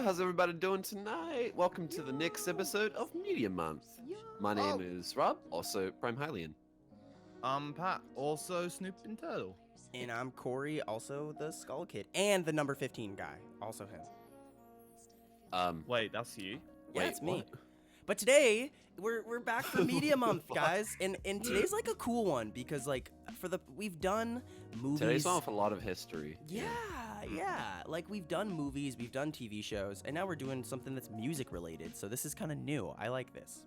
how's everybody doing tonight? Welcome to the next episode of Media Month. My name is Rob, also PrimeHylian. I'm Pat, also SnoopingTurtle. And I'm Corey, also the SkullKid, and the number 15 guy, also him. Wait, that's you? Yeah, Wait, it's me. what? But today we're back for Media Month, guys, and today's like a cool one because like we've done movies. Today's one with a lot of history. Yeah. Like we've done movies, we've done TV shows, and now we're doing something that's music related. So this is kind of new. I like this.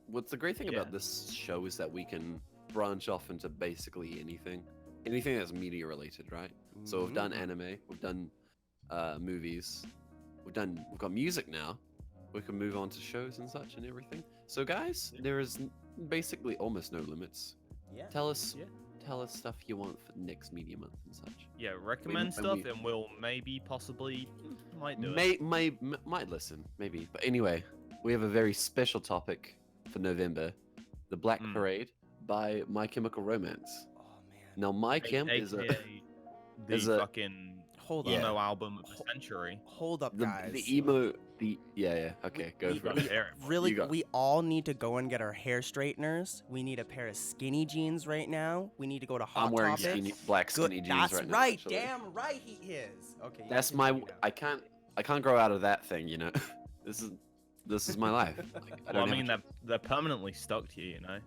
What's the great thing about this show is that we can branch off into basically anything that's media related, right? So we've done anime, we've done movies, we've got music now. We can move on to shows and such and everything. So guys, there is basically almost no limits. Yeah. Tell us stuff you want for next Media Month and such. Yeah, recommend stuff and we'll maybe, possibly, might do it. Might listen, maybe. But anyway, we have a very special topic for November. The Black Parade by My Chemical Romance. Oh man. Now My Chem is a fucking emo album of the century. Hold up, guys. Okay, go for it. Really, we all need to go and get our hair straighteners. We need a pair of skinny jeans right now. We need to go to Hot I'm wearing Topic. black skinny jeans That's right now. right. Actually. Damn right he is. Okay. That's my. I can't grow out of that thing. You know. This is my life. Like, I mean, they're permanently stuck to you. You know.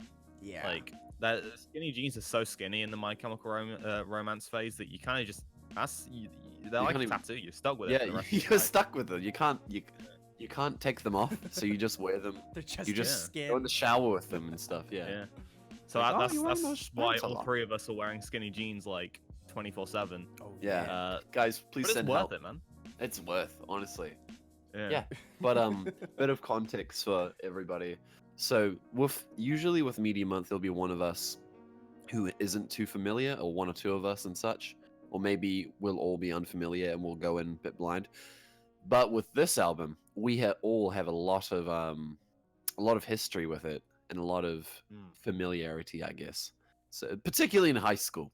Yeah. Like that skinny jeans are so skinny in the My Chemical Romance phase that you kind of just they're like a tattoo. You're stuck with it. Yeah, you're stuck with them. You can't take them off, so you just wear them. They're just you just skin. go in the shower with them and stuff. Yeah. So Like, that's why all three of us are wearing skinny jeans like 24/7. Oh yeah. Guys, please but send it's help. worth it, man. It's worth, honestly. Yeah. But bit of context for everybody. So usually with Media Month, there'll be one of us who isn't too familiar, or one or two of us and such, or maybe we'll all be unfamiliar and we'll go in a bit blind. But with this album, we all have a lot of history with it and a lot of familiarity, I guess. So particularly in high school.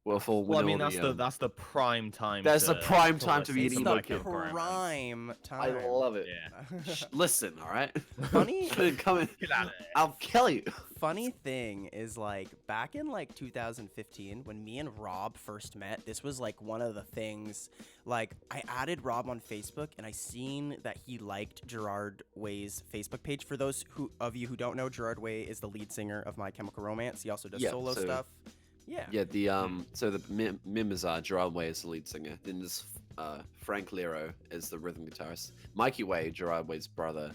Well, I mean, that's the prime time. That's the prime time to be an emo the kid. prime time. I love it. Yeah. Listen, all right. Funny. Come in. Get out of there. I'll kill you. Funny thing is, like, back in like 2015, when me and Rob first met, this was like one of the things. Like, I added Rob on Facebook, and I seen that he liked Gerard Way's Facebook page. For those of you who don't know, Gerard Way is the lead singer of My Chemical Romance. He also does solo stuff. Yeah. So the members are Gerard Way is the lead singer. Then there's Frank Lero is the rhythm guitarist. Mikey Way, Gerard Way's brother,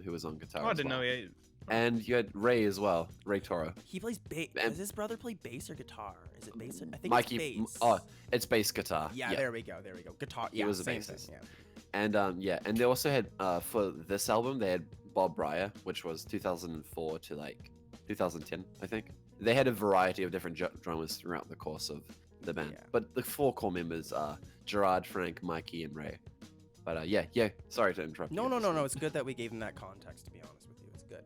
who was on guitar. Oh, I didn't know he. And you had Ray as well, Ray Toro. He plays bass. Does his brother play bass or guitar? Is it bass? I think Mikey, it's bass. Oh, it's bass guitar. Yeah, there we go. Guitar. He was a same bassist. thing, yeah. And they also had for this album they had Bob Breyer, which was 2004 to like 2010, I think. They had a variety of different drummers throughout the course of the band, but the four core members are Gerard, Frank, Mikey, and Ray. But sorry to interrupt. No. It's good that we gave them that context. To be honest with you, it's good.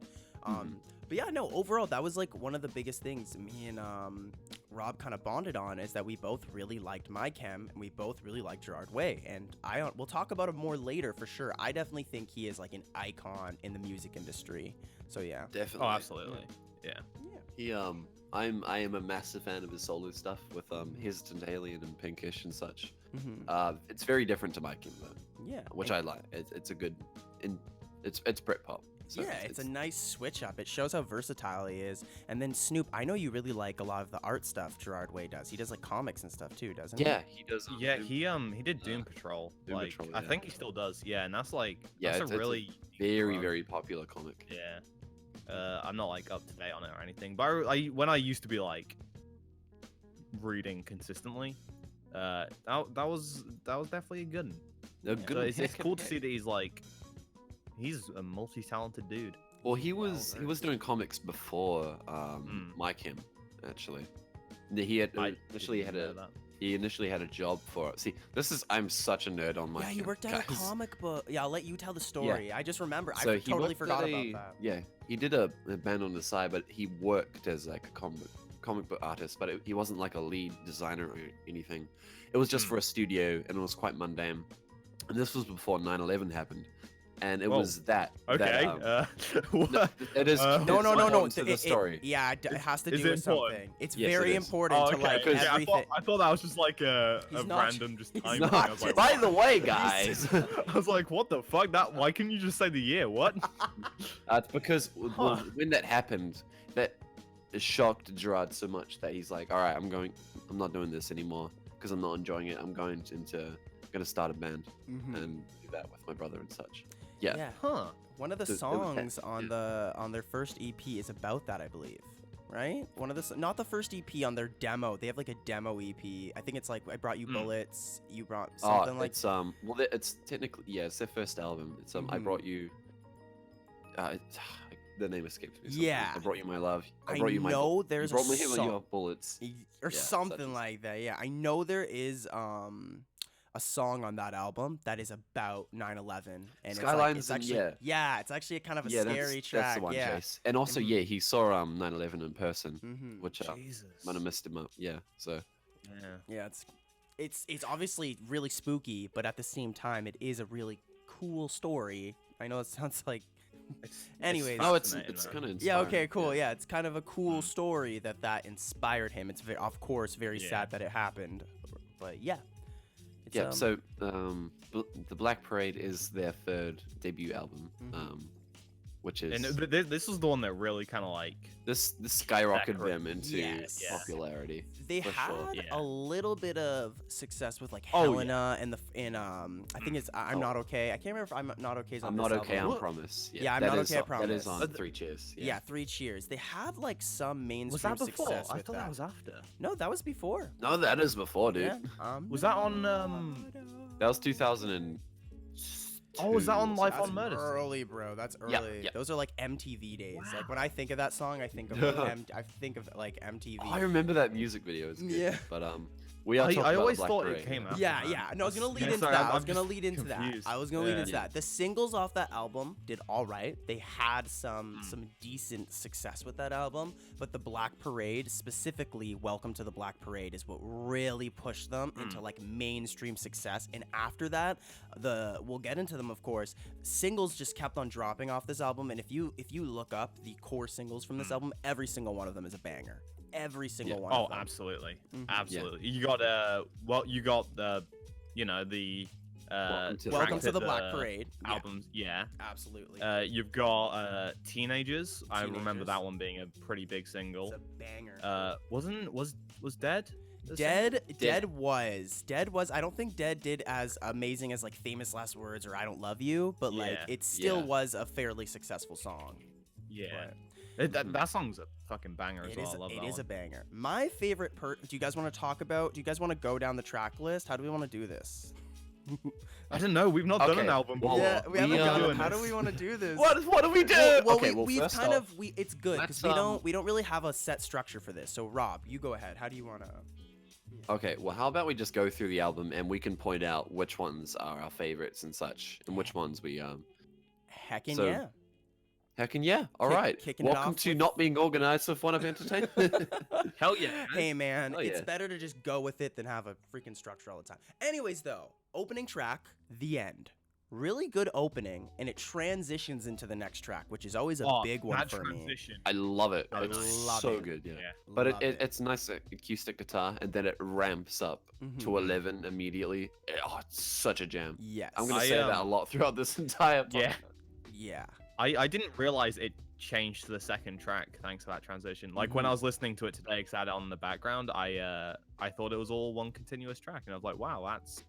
But yeah, no. Overall, that was like one of the biggest things me and Rob kind of bonded on is that we both really liked My Chem and we both really liked Gerard Way. And we'll talk about him more later for sure. I definitely think he is like an icon in the music industry. So yeah, definitely. Oh, absolutely. Yeah. He I am a massive fan of his solo stuff with Hesitant Alien and Pinkish and such. It's very different to My Chem though. Yeah. Which I like. It's a good, it's Britpop. So yeah, it's a nice switch up. It shows how versatile he is. And then Snoop, I know you really like a lot of the art stuff Gerard Way does. He does like comics and stuff too, doesn't he? Yeah, he does. Yeah, he did Doom Patrol. Patrol, I think he still does. Yeah, and that's like it's a really very popular comic. Yeah. I'm not like up to date on it or anything, but when I used to be like reading consistently, that was definitely a good one. So it's cool to see that he's a multi-talented dude. Well, he was doing comics before My Chem, actually. He initially had a job for it. See, I'm such a nerd on My Chem. Yeah, he worked at a comic book. Yeah, I'll let you tell the story. Yeah. I just remember. So I totally forgot about that. Yeah, he did a band on the side, but he worked as like a comic book artist, but he wasn't like a lead designer or anything. It was just for a studio, and it was quite mundane. And this was before 9/11 happened, and it was that. Okay. No, it is. No, it's no, no, no. important to the story. It has to Is do it with important? something. It's Yes, very it is. important to like Okay, everything. I thought that was just like a He's not- random just he's time not thing. I was like, By what? the way, guys, I was like, what the fuck? Why couldn't you just say the year? What? it's because Huh. when that happened, that shocked Gerard so much that he's like, all right, I'm not doing this anymore because I'm not enjoying it. I'm going to start a band Mhm. and do that with my brother and such. Yeah. Yeah. Huh. One of the So it was that- songs on their first EP is about that, I believe. Right? One of the not the first EP, on their demo. They have like a demo EP. I think it's like I Brought You Bullets. You brought something like. It's it's technically it's their first album. It's I Mhm. brought you. The name escapes me. Something. Yeah. I brought you my love. I brought you my. know there's you brought a me song your bullets. or Yeah, something such as- like that. Yeah, I know there is a song on that album that is about 9/11 and Skylines it's and- actually it's actually a kind of a Yeah, scary that's track. the one, yeah. Chase. And also, Mhm. yeah, he saw 9/11 in person, Mm-hmm. which Jesus. might have messed him up. Yeah, so Yeah. Yeah, it's obviously really spooky, but at the same time, it is a really cool story. I know it sounds like. Anyways. oh, it's fascinating, kind man. of Yeah. Okay. Cool. Yeah, it's kind of a cool story that inspired him. It's of course very Yeah. sad that it happened, but yeah. It's, Yeah, so the Black Parade is their third debut album, Mhm. which is And this was the one that really kind of like. this skyrocketed Correct. them into Yes. Yeah. popularity. they for had sure. Yeah. a little bit of success with like Oh, yeah. Helena and I think it's I'm Oh. Not Okay. I can't remember if I'm Not Okay is on I'm this not okay, album. I promise. Yeah, I'm that Not is Okay, I That is Promise. on Three Cheers. Yeah, Three Cheers. They had like some Was mainstream that before? success I with thought that was after. No, that was before. No, that is before, dude. Yeah. Was that on, That was 2002. Oh, was that on Life That's on Murder? early, bro. That's Yeah, early. yeah. Those are like MTV days. Wow. Like when I think of that song, I think of like MTV. Oh, I remember that music video. It's good. Yeah. But we are talking I about always Black thought Parade. it came out. Yeah, yeah. No, I was gonna lead into sorry, that. I was I'm gonna just lead into that. confused. I was gonna lead Yeah. into that. The singles off that album did all right. They had some decent success with that album, but the Black Parade, specifically Welcome to the Black Parade, is what really pushed them into like mainstream success. And after that, we'll get into them, of course. Singles just kept on dropping off this album, and if you look up the core singles from this album, every single one of them is a banger. Every single one. Oh, of them. absolutely, Mhm. absolutely. You got you got the, Welcome to the Black Parade. Yeah, albums. Yeah. absolutely. You've got Teenagers. I remember Teenagers. that one being a pretty big It's single. a banger. Was Dead? the Dead was. I don't think Dead did as amazing as like Famous Last Words or I Don't Love You, but like Yeah. it still Yeah. was a fairly successful song. Yeah. But That song's a fucking banger as it well. is I love it that is a one. banger. My favorite do you guys want to talk about? Do you guys want to go down the track list? How do we want to do this? I don't know. We've not done an Okay, album well, before. Yeah, we haven't we, done doing it. How do this. we want to do this? What do we do? Well, okay, we've first kind off, of it's good because let's, we don't really have a set structure for this. So Rob, you go ahead. How do you want to? Okay, well, how about we just go through the album and we can point out which ones are our favorites and such, and which ones we Heckin' So, yeah. Heckin' yeah, all Kick- right. kicking it Welcome off to with- not being organized with one of entertainment. Hell yeah. Hey man, Oh, it's yeah. better to just go with it than have a freaking structure all the time. Anyways, though, opening track, The End. Really good opening, and it transitions into the next track, which is always a Oh, big one that for me. transition. I love it. I It's love so it. good, yeah. Yeah. But Love it's nice acoustic guitar, and then it ramps up to Mhm. 11 immediately. Oh, it's such a jam. Yes. I'm gonna I, say that a lot throughout this entire podcast. Yeah. Yeah. I didn't realize it changed to the second track thanks to that transition. Like when I was listening to it today, because I had it on in the background, I thought it was all one continuous track, and I was like, wow, that's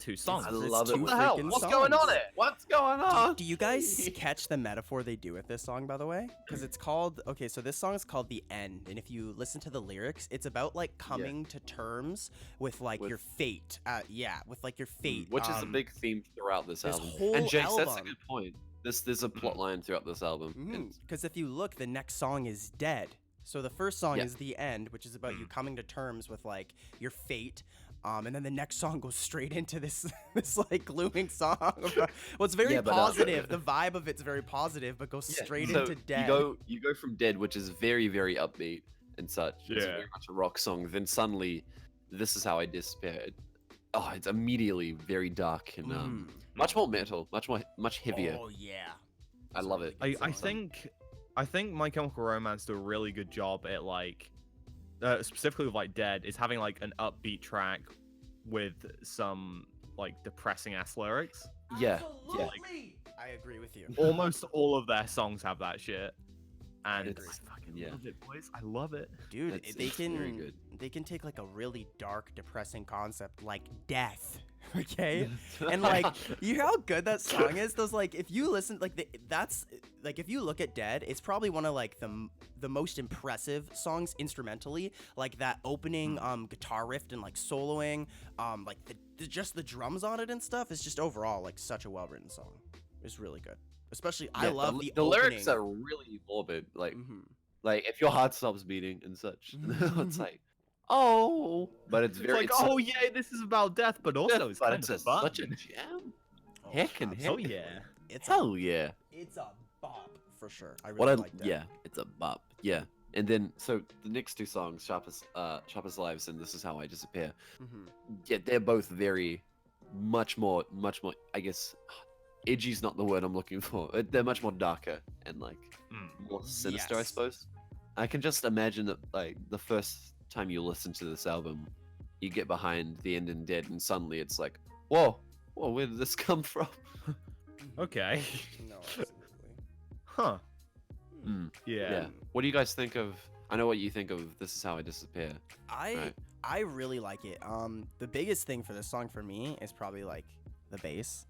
two songs. I It's love it. two What the hell? freaking What's going on songs. here? What's going on? Do you guys catch the metaphor they do with this song, by the way? Because it's called, okay, so this song is called The End. And if you listen to the lyrics, it's about like coming to terms with like With- your fate. With like your fate. Which is a big theme throughout this this album. whole And Jace, that's a album. good point. There's a plot line throughout this album. and Because if you look, the next song is Dead. So the first song Yeah. is The End, which is about you coming to terms with like your fate. And then the next song goes straight into this like glooming song. Well, it's very Yeah, but, positive. The vibe of it's very positive, but goes Yeah, straight so into Dead. You go from Dead, which is very, very upbeat, and such. It's Yeah. very much a rock song. Then suddenly, This Is How I Disappear. Oh, it's immediately very dark and much more metal, much heavier. Oh yeah. I love it. I think My Chemical Romance do a really good job at like, specifically with like Dead, is having like an upbeat track with some like depressing ass lyrics. Yeah, yeah. I agree with you. Almost all of their songs have that shit, and It's- I fucking yeah. love it, boys. I love it. Dude, It's they very can good. they can take like a really dark, depressing concept like death, okay? And like, you hear how good that song is? Those like, if you listen, like that's like if you look at Dead, it's probably one of like the most impressive songs instrumentally. Like that opening guitar riff and like soloing, like just the drums on it and stuff is just overall like such a well written song. It's really good. Especially, I Yeah, love the lyrics opening. are really morbid. Like, Mhm. like if your heart stops beating and such, it's like, oh, but it's It's very like, oh yeah, this is about death, but also it's but kind it's of such a fun. jam. Oh, Heck and absolutely. Oh yeah. It's Hell yeah. It's a bop for sure. I really What I like that. yeah, it's a bop. Yeah. And then so the next two songs, Sharpest Lives and This Is How I Disappear. Mm-hmm. Yeah, they're both very much more I guess edgy's not the word I'm looking for. They're much more darker and like more sinister, I Yes. suppose. I can just imagine that like the first time you listen to this album, you get behind the end and Dead and suddenly it's like, whoa, where did this come from? Okay. No, absolutely. Huh. Mm. Yeah. Yeah. What do you guys think of? I know what you think of This Is How I Disappear. Right. I really like it. The biggest thing for this song for me is probably like the bass.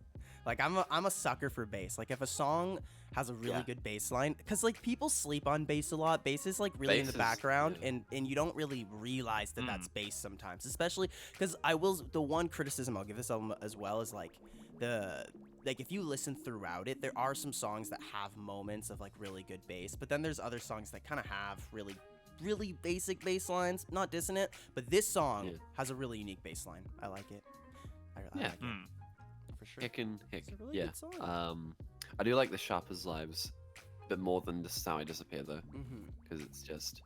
Like I'm a sucker for bass. Like if a song has a really good bass line, because like people sleep on bass a lot. Bass is like really in Bass the is- background, yeah. and you don't really realize that that's bass sometimes. Especially because the one criticism I'll give this album as well is like if you listen throughout it, there are some songs that have moments of like really good bass, but then there's other songs that kind of have really basic bass lines. Not dissonant, but this song has a really unique bass line. I like it. I Yeah. like it. For sure. Heck. It's a really Yeah. good song. I do like the Sharpest Lives a bit more than This Is How I Disappear though, Mm-hmm. because it's just.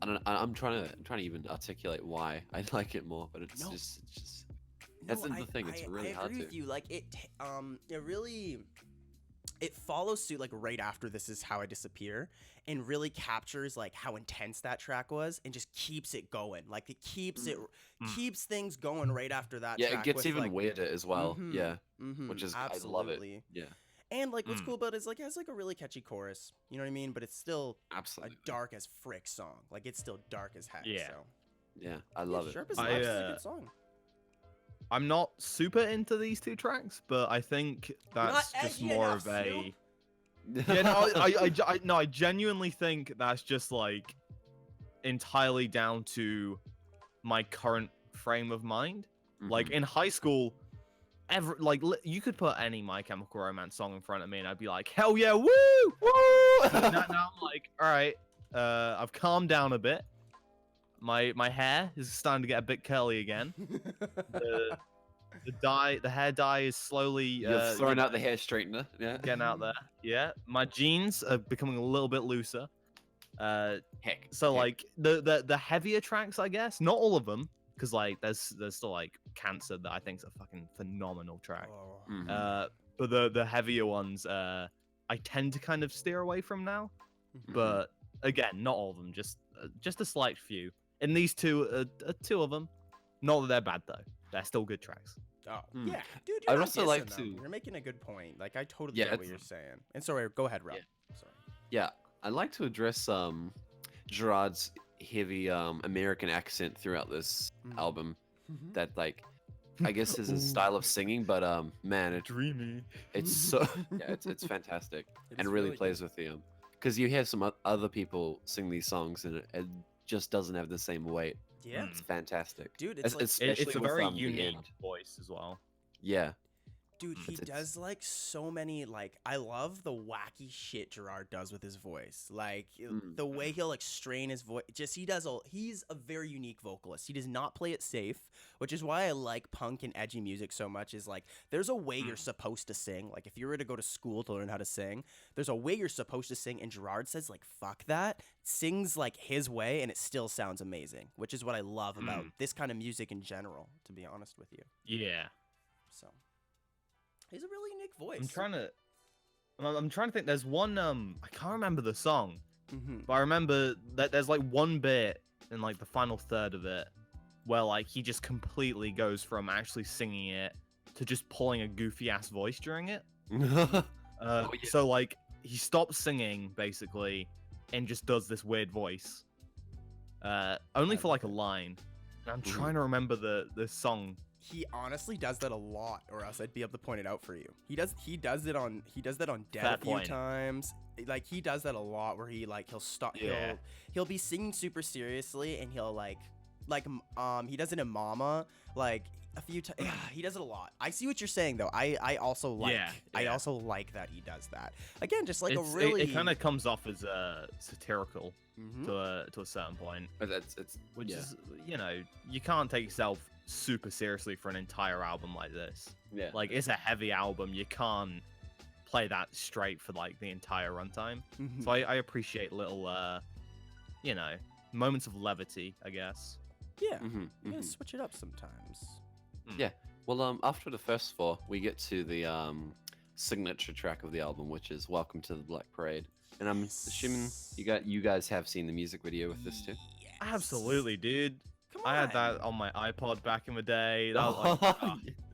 I don't. I'm trying to even articulate why I like it more, but it's No. just. That's the thing. It's really I hard agree to. with you. Like it really it follows suit like right after This Is How I Disappear, and really captures like how intense that track was, and just keeps it going. Like it keeps keeps things going right after that. Yeah, track it gets with, even like, weirder as well. Mhm, Yeah, mhm, which is absolutely. I love it. Yeah, And like what's cool about it is like it has like a really catchy chorus. You know what I mean? But it's still absolutely. a dark as frick song. Like it's still dark as heck. Yeah. So. Yeah, I love it. Sharpest I, Lives is a good song. I'm not super into these two tracks, but I think that's not just edgy more enough, of a. Snoop. Yeah, no, I genuinely think that's just like entirely down to my current frame of mind. Like Mhm. in high school, you could put any My Chemical Romance song in front of me, and I'd be like, hell yeah, woo, woo. now I'm like, all right, I've calmed down a bit. My hair is starting to get a bit curly again. The hair dye is slowly You're throwing out the hair straightener. Yeah. getting out there. Yeah, my jeans are becoming a little bit looser. Heck. So heck. like the heavier tracks, I guess, not all of them, because like there's still like Cancer that I think is a fucking phenomenal track. Oh. Mhm. But the heavier ones, I tend to kind of steer away from now. But again, not all of them, just a slight few. And these two are two of them. Not that they're bad though. They're still good tracks. Oh, Hmm. yeah, dude. I'd You're not also like dissing them. to- You're making a good point. Like I totally Yeah, get what it's- you're saying. And sorry, go ahead, Rob. Yeah. Sorry. Yeah, I'd like to address Gerard's heavy American accent throughout this album. That like, I guess is his style of singing, but man, Dreamy. it's so yeah, it's fantastic and really plays with the because you hear some other people sing these songs and it just doesn't have the same weight. Yeah, It's fantastic, dude. It's like especially It's a with, very the unique end. voice as well. Yeah, Dude, he does like so many like I love the wacky shit Gerard does with his voice. Like the way he'll like strain his voice. Just he's a very unique vocalist. He does not play it safe, which is why I like punk and edgy music so much. Is like there's a way you're supposed to sing. Like if you were to go to school to learn how to sing, there's a way you're supposed to sing, and Gerard says like fuck that, sings like his way, and it still sounds amazing, which is what I love about this kind of music in general, to be honest with you. Yeah. So he's a really unique voice. I'm trying to think. There's one I can't remember the song, Mm-hmm. but I remember that there's like one bit in like the final third of it where like he just completely goes from actually singing it to just pulling a goofy ass voice during it. So like he stops singing basically and just does this weird voice, only for like a line. And I'm trying to remember the song. He honestly does that a lot, or else I'd be able to point it out for you. He does that on Dead Fair a few point. times. Like he does that a lot, where he'll stop. Yeah. He'll be singing super seriously, and he'll like he does it in Mama like a few times. He does it a lot. I see what you're saying though. I also like I also like that he does that. Again, just like it kind of comes off as satirical to a certain point. But it's Which is, you know, you can't take yourself super seriously for an entire album like this. Yeah. Like, it's a heavy album. You can't play that straight for, like, the entire runtime. So I appreciate little, you know, moments of levity, I guess. Yeah. You gotta switch it up sometimes. Yeah. Well, after the first four, we get to the signature track of the album, which is "Welcome to the Black Parade," and I'm assuming you guys have seen the music video with this too. Yes. Absolutely, dude. Come I had on. that on my iPod back in the day. That was like,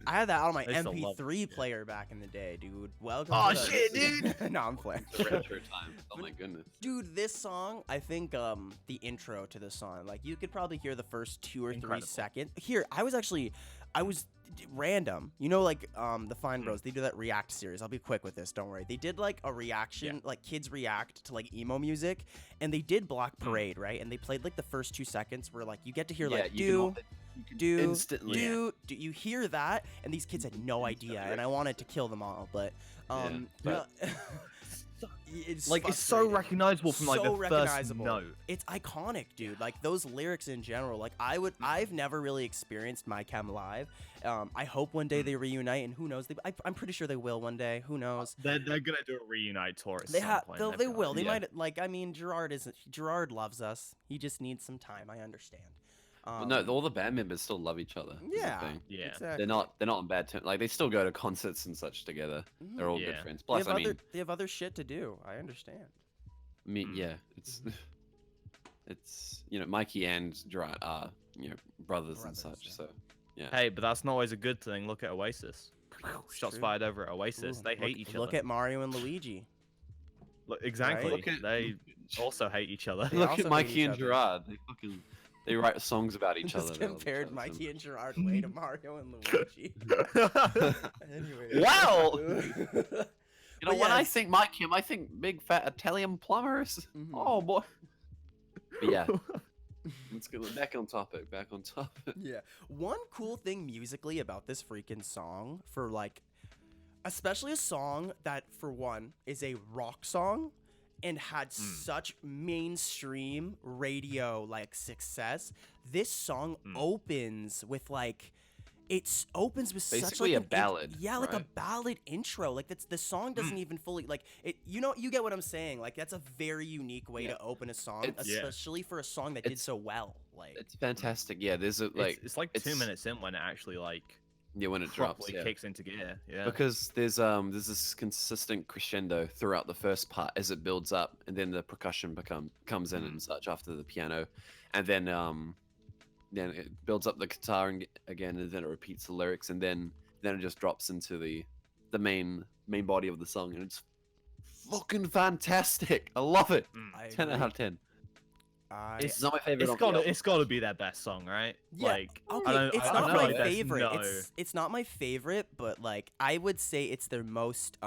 I had that on my I used to love MP3 player back in the day, dude. Welcome. Oh, to the- shit, dude. No, I'm playing. The retro time. Oh my goodness. Dude, this song, I think the intro to this song, like you could probably hear the first 2 or 3 Incredible. seconds. Here, I was random. You know, like the Fine Bros, they do that React series. I'll be quick with this, don't worry. They did like a reaction, like kids react to like emo music, and they did Black Parade, right? And they played like the first 2 seconds where like you get to hear like you can instantly. do you hear that? And these kids had no idea, and I wanted to kill them all, but but- it's like, it's so frustrating. recognizable from like So the first recognizable. note. It's iconic, dude. Like those lyrics in general. Like I've never really experienced My Chem live. I hope one day they reunite, and who knows? I'm pretty sure they will one day. Who knows? They're gonna do a reunite tour at They some have. point. They will. They Yeah. might. Like I mean, Gerard loves us. He just needs some time. I understand. Well, no, all the band members still love each other. is the Yeah. thing. Yeah. Exactly. They're not on bad terms. Like they still go to concerts and such together. They're all good Yeah. friends. They Plus, have they have other shit to do. I understand. yeah, it's you know, Mikey and Gerard are brothers and Brothers, such. yeah. So yeah. Hey, but that's not always a good thing. Look at Oasis. Shots true. fired over at Oasis. Ooh, They hate each Look other. at Mario and Luigi. Exactly. Look at- They also hate each other. They Look also at hate Mikey each and other. Gerard. They write songs about each other. Just They love each compared other so Mikey and much. Gerard way to Mario and Luigi. Anyway. Wow. You know, But when I yes. think Mike Kim, I think big fat Italian plumbers. Mhm. Oh boy. But yeah, let's get back on topic. Back on topic. Yeah. One cool thing musically about this freaking song, for like, especially a song that, for one, is a rock song and had such mainstream radio like success. This song opens with like. It opens with such Basically like a ballad, like a right? ballad intro. Like that's the song doesn't even fully like it. You know, you get what I'm saying. Like that's a very unique way to open a song, especially for a song that did so well. Like It's fantastic. Yeah, there's a like it's like 2 minutes in when it actually like when it drops. properly Yeah. kicks into gear. Yeah. Because there's this consistent crescendo throughout the first part as it builds up, and then the percussion comes in and such after the piano, and then it builds up the guitar again, and then it repeats the lyrics, and then it just drops into the main body of the song, and it's fucking fantastic. I love it. I 10 agree. out of 10. It's I, not my favorite. off the album. It's gotta be their best song, right? Yeah, Like okay, I don't, it's I not don't my feel like there's favorite. No... It's not my favorite, but like I would say it's their most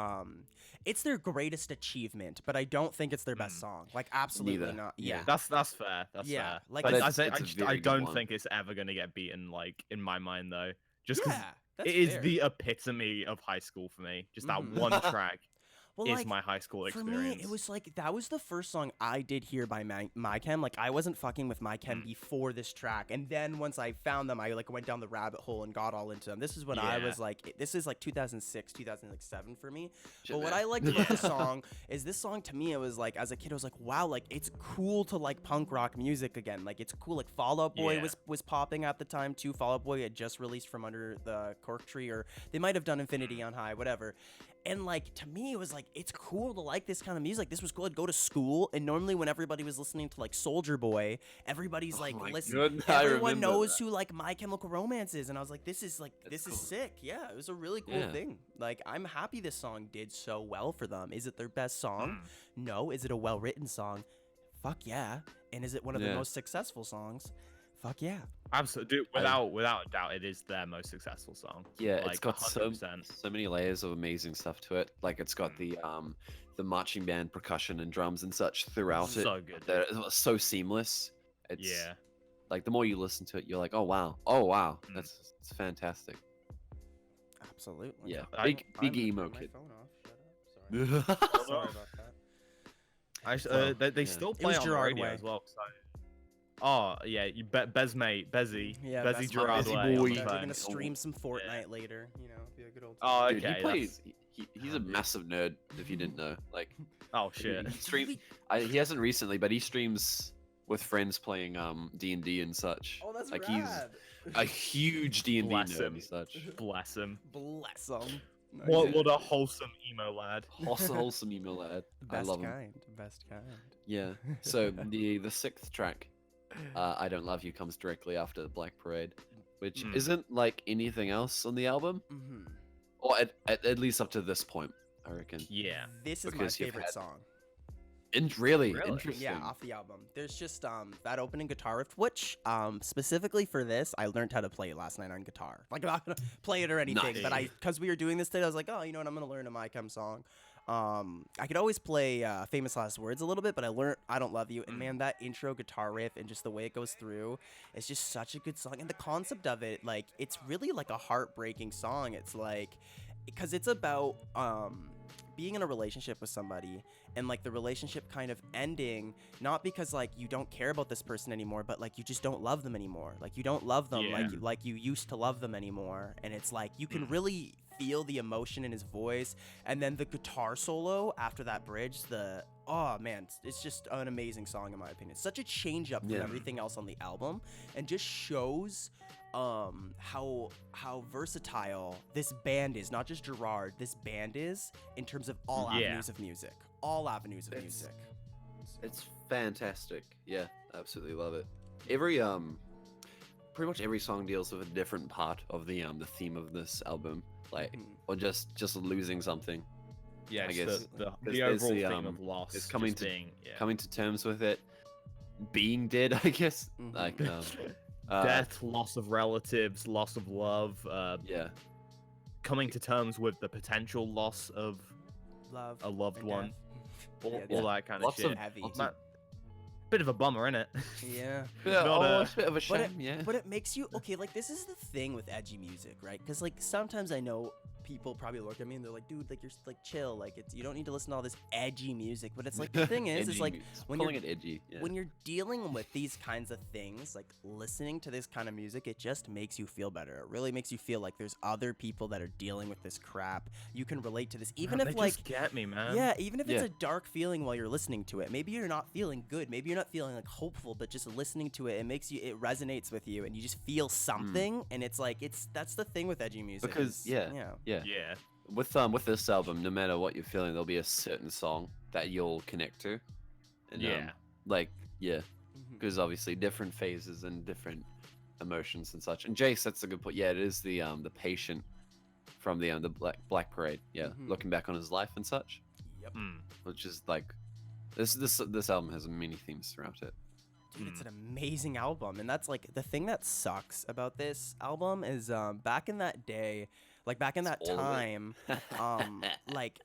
it's their greatest achievement, but I don't think it's their best song. Like absolutely Neither. not. Yeah. Yeah. That's fair. That's Yeah, fair. like But it's- I it's a I very good don't one. think it's ever gonna get beaten. Like in my mind, though, just because Yeah. That's it is fair. the epitome of high school for me. Just that Mhm. one track Well, is like, my high school for me, experience. it was like that was the first song I did hear by My Chem. Like I wasn't fucking with My Chem before this track, and then once I found them, I like went down the rabbit hole and got all into them. This is when I was like, this is like 2006, 2007 for me. Shit, But what man. I liked about the song is this song to me, it was like as a kid, I was like, wow, like it's cool to like punk rock music again. Like it's cool. Like Fall Out Boy Yeah. was popping at the time too. Fall Out Boy had just released from under the cork tree, or they might have done Infinity on High, whatever. And like to me, it was like it's cool to like this kind of music. This was cool. I'd go to school, and normally when everybody was listening to like Soldier Boy, everybody's Oh like, my listen, goodness, I everyone remember knows that. who like My Chemical Romance is, and I was like, this is cool. sick. Yeah, it was a really cool Yeah. thing. Like I'm happy this song did so well for them. Is it their best song? Mm. No. Is it a well written song? Fuck yeah. And is it one of the Yeah. most successful songs? Fuck yeah. Absolutely, dude, without a doubt, it is their most successful song. Yeah, like, it's got 100%. so many layers of amazing stuff to it. Like it's got the marching band percussion and drums and such throughout it. So good. That it's so seamless. It's Yeah. like the more you listen to it, you're like, oh wow, Mm. it's fantastic. Absolutely. Yeah, I- big emo My kid. phone off. Shut up. Sorry. Sorry about that. Well, They yeah. still It play was on the Gerard radio Way. as well. Oh yeah, you Bezzy, Yeah, Bezzy best Gerard Bezzy Way on boy. the We're phone. gonna stream some Fortnite later. You know, be a good old. Oh, time. Dude, okay, he plays. that's- He's a massive nerd. If you didn't know, like Oh he shit. he hasn't recently, but he streams with friends playing D&D and such. Oh, that's like rad. he's a huge D&D Bless nerd him. and such. Bless him. Bless them. What a wholesome emo lad. Wholesome email lad. I Best love him. kind. Best kind. Yeah. So the sixth track, I Don't Love You, comes directly after the Black Parade, which Mm. isn't like anything else on the album, Mm-hmm. or at least up to this point, I reckon. Yeah. This is Because my you've favorite had- song. Really Really? interesting. Yeah, off the album. There's just that opening guitar riff, which specifically for this, I learned how to play it last night on guitar. Like I'm not gonna play it or anything, but Nice. because we were doing this today, I was like, oh, you know what, I'm gonna learn a My Chem song. I could always play Famous Last Words a little bit, but I learned I Don't Love You, and man, that intro guitar riff and just the way it goes through, it's just such a good song. And the concept of it, like, it's really like a heartbreaking song. It's like, because it's about being in a relationship with somebody and like the relationship kind of ending, not because like you don't care about this person anymore, but like you just don't love them anymore. Like you don't love them Yeah. like you used to love them anymore. And it's like you can really feel the emotion in his voice, and then the guitar solo after that bridge, oh man, it's just an amazing song in my opinion. Such a change up from Yeah. everything else on the album, and just shows how versatile this band is. Not just Gerard, this band is in terms of all Yeah. avenues of music. All avenues of It's- music. It's fantastic. Yeah, absolutely love it. Every pretty much every song deals with a different part of the theme of this album, like Mhm. or just losing something, Yeah, I it's guess, the there's overall the, theme of loss. it's coming just to- being, coming to terms with it, being dead, I guess. Mhm. Like death, loss of relatives, loss of love, yeah, coming to terms with the potential loss of Love. a loved and one, death. all, Yeah, all that kind of Lots shit. of- heavy. lots Man, bit of a bummer, innit? Yeah. yeah, Not a- it's a bit of a shame. Yeah, But it makes you okay. Like this is the thing with edgy music, right? Because like sometimes I know people probably look at me and they're like, "Dude, like you're like chill. Like it's you don't need to listen to all this edgy music." But it's like the thing is Edgy like music. when calling you're it edgy. Yeah. when you're dealing with these kinds of things, like listening to this kind of music, it just makes you feel better. It really makes you feel like there's other people that are dealing with this crap. You can relate to this, even Man, if they like just get me, man. yeah, even if it's Yeah. a dark feeling while you're listening to it. Maybe you're not feeling good. Maybe you're not feeling like hopeful, but just listening to it, it resonates with you, and you just feel something. And it's like that's the thing with edgy music. Because is, yeah, yeah, Yeah. with this album, no matter what you're feeling, there'll be a certain song that you'll connect to. And, Yeah. like yeah, Mhm. because obviously different phases and different emotions and such. And Jace, that's a good point. Yeah, it is the patient from the Black Parade. Yeah, Mhm. looking back on his life and such, Yep. Mm. which is like this album has many themes throughout it. Dude, it's an amazing album, and that's like the thing that sucks about this album is back in that day, like back in that It's all of it. time, like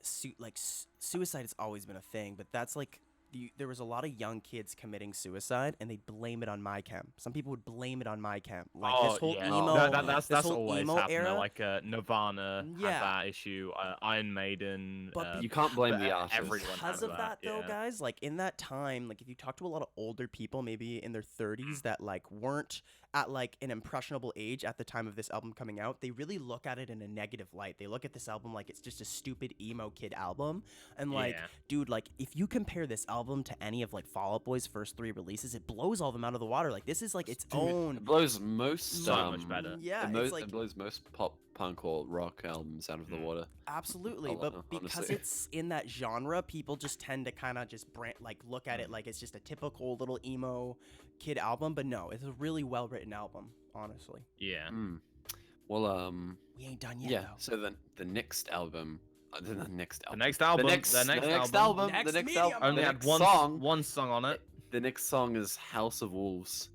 suicide has always been a thing, but that's like there was a lot of young kids committing suicide, and they'd blame it on my chem. Some people would blame it on my chem. Like this whole emo, that's whole always emo happened. era. Like Nirvana had that issue. Iron Maiden. But you can't blame the artist. Everyone because of that, though, guys. Like in that time, like if you talk to a lot of older people, maybe in their 30s, that like weren't at like an impressionable age at the time of this album coming out, they really look at it in a negative light. They look at this album like it's just a stupid emo kid album. And like, dude, like if you compare this album to any of like Fall Out Boy's first 3 releases, it blows all of them out of the water. Like this is like its own. It blows most so much better. Yeah, it blows most pop punk or rock albums out of the water. Absolutely, but because it's in that genre, people just tend to kind of just look at it like it's just a typical little emo kid album. But no, it's a really well written album, honestly. Yeah. Well, we ain't done yet. Yeah. Though. So the next album. The next album. The next album. Only had one song on it. The next song is House of Wolves,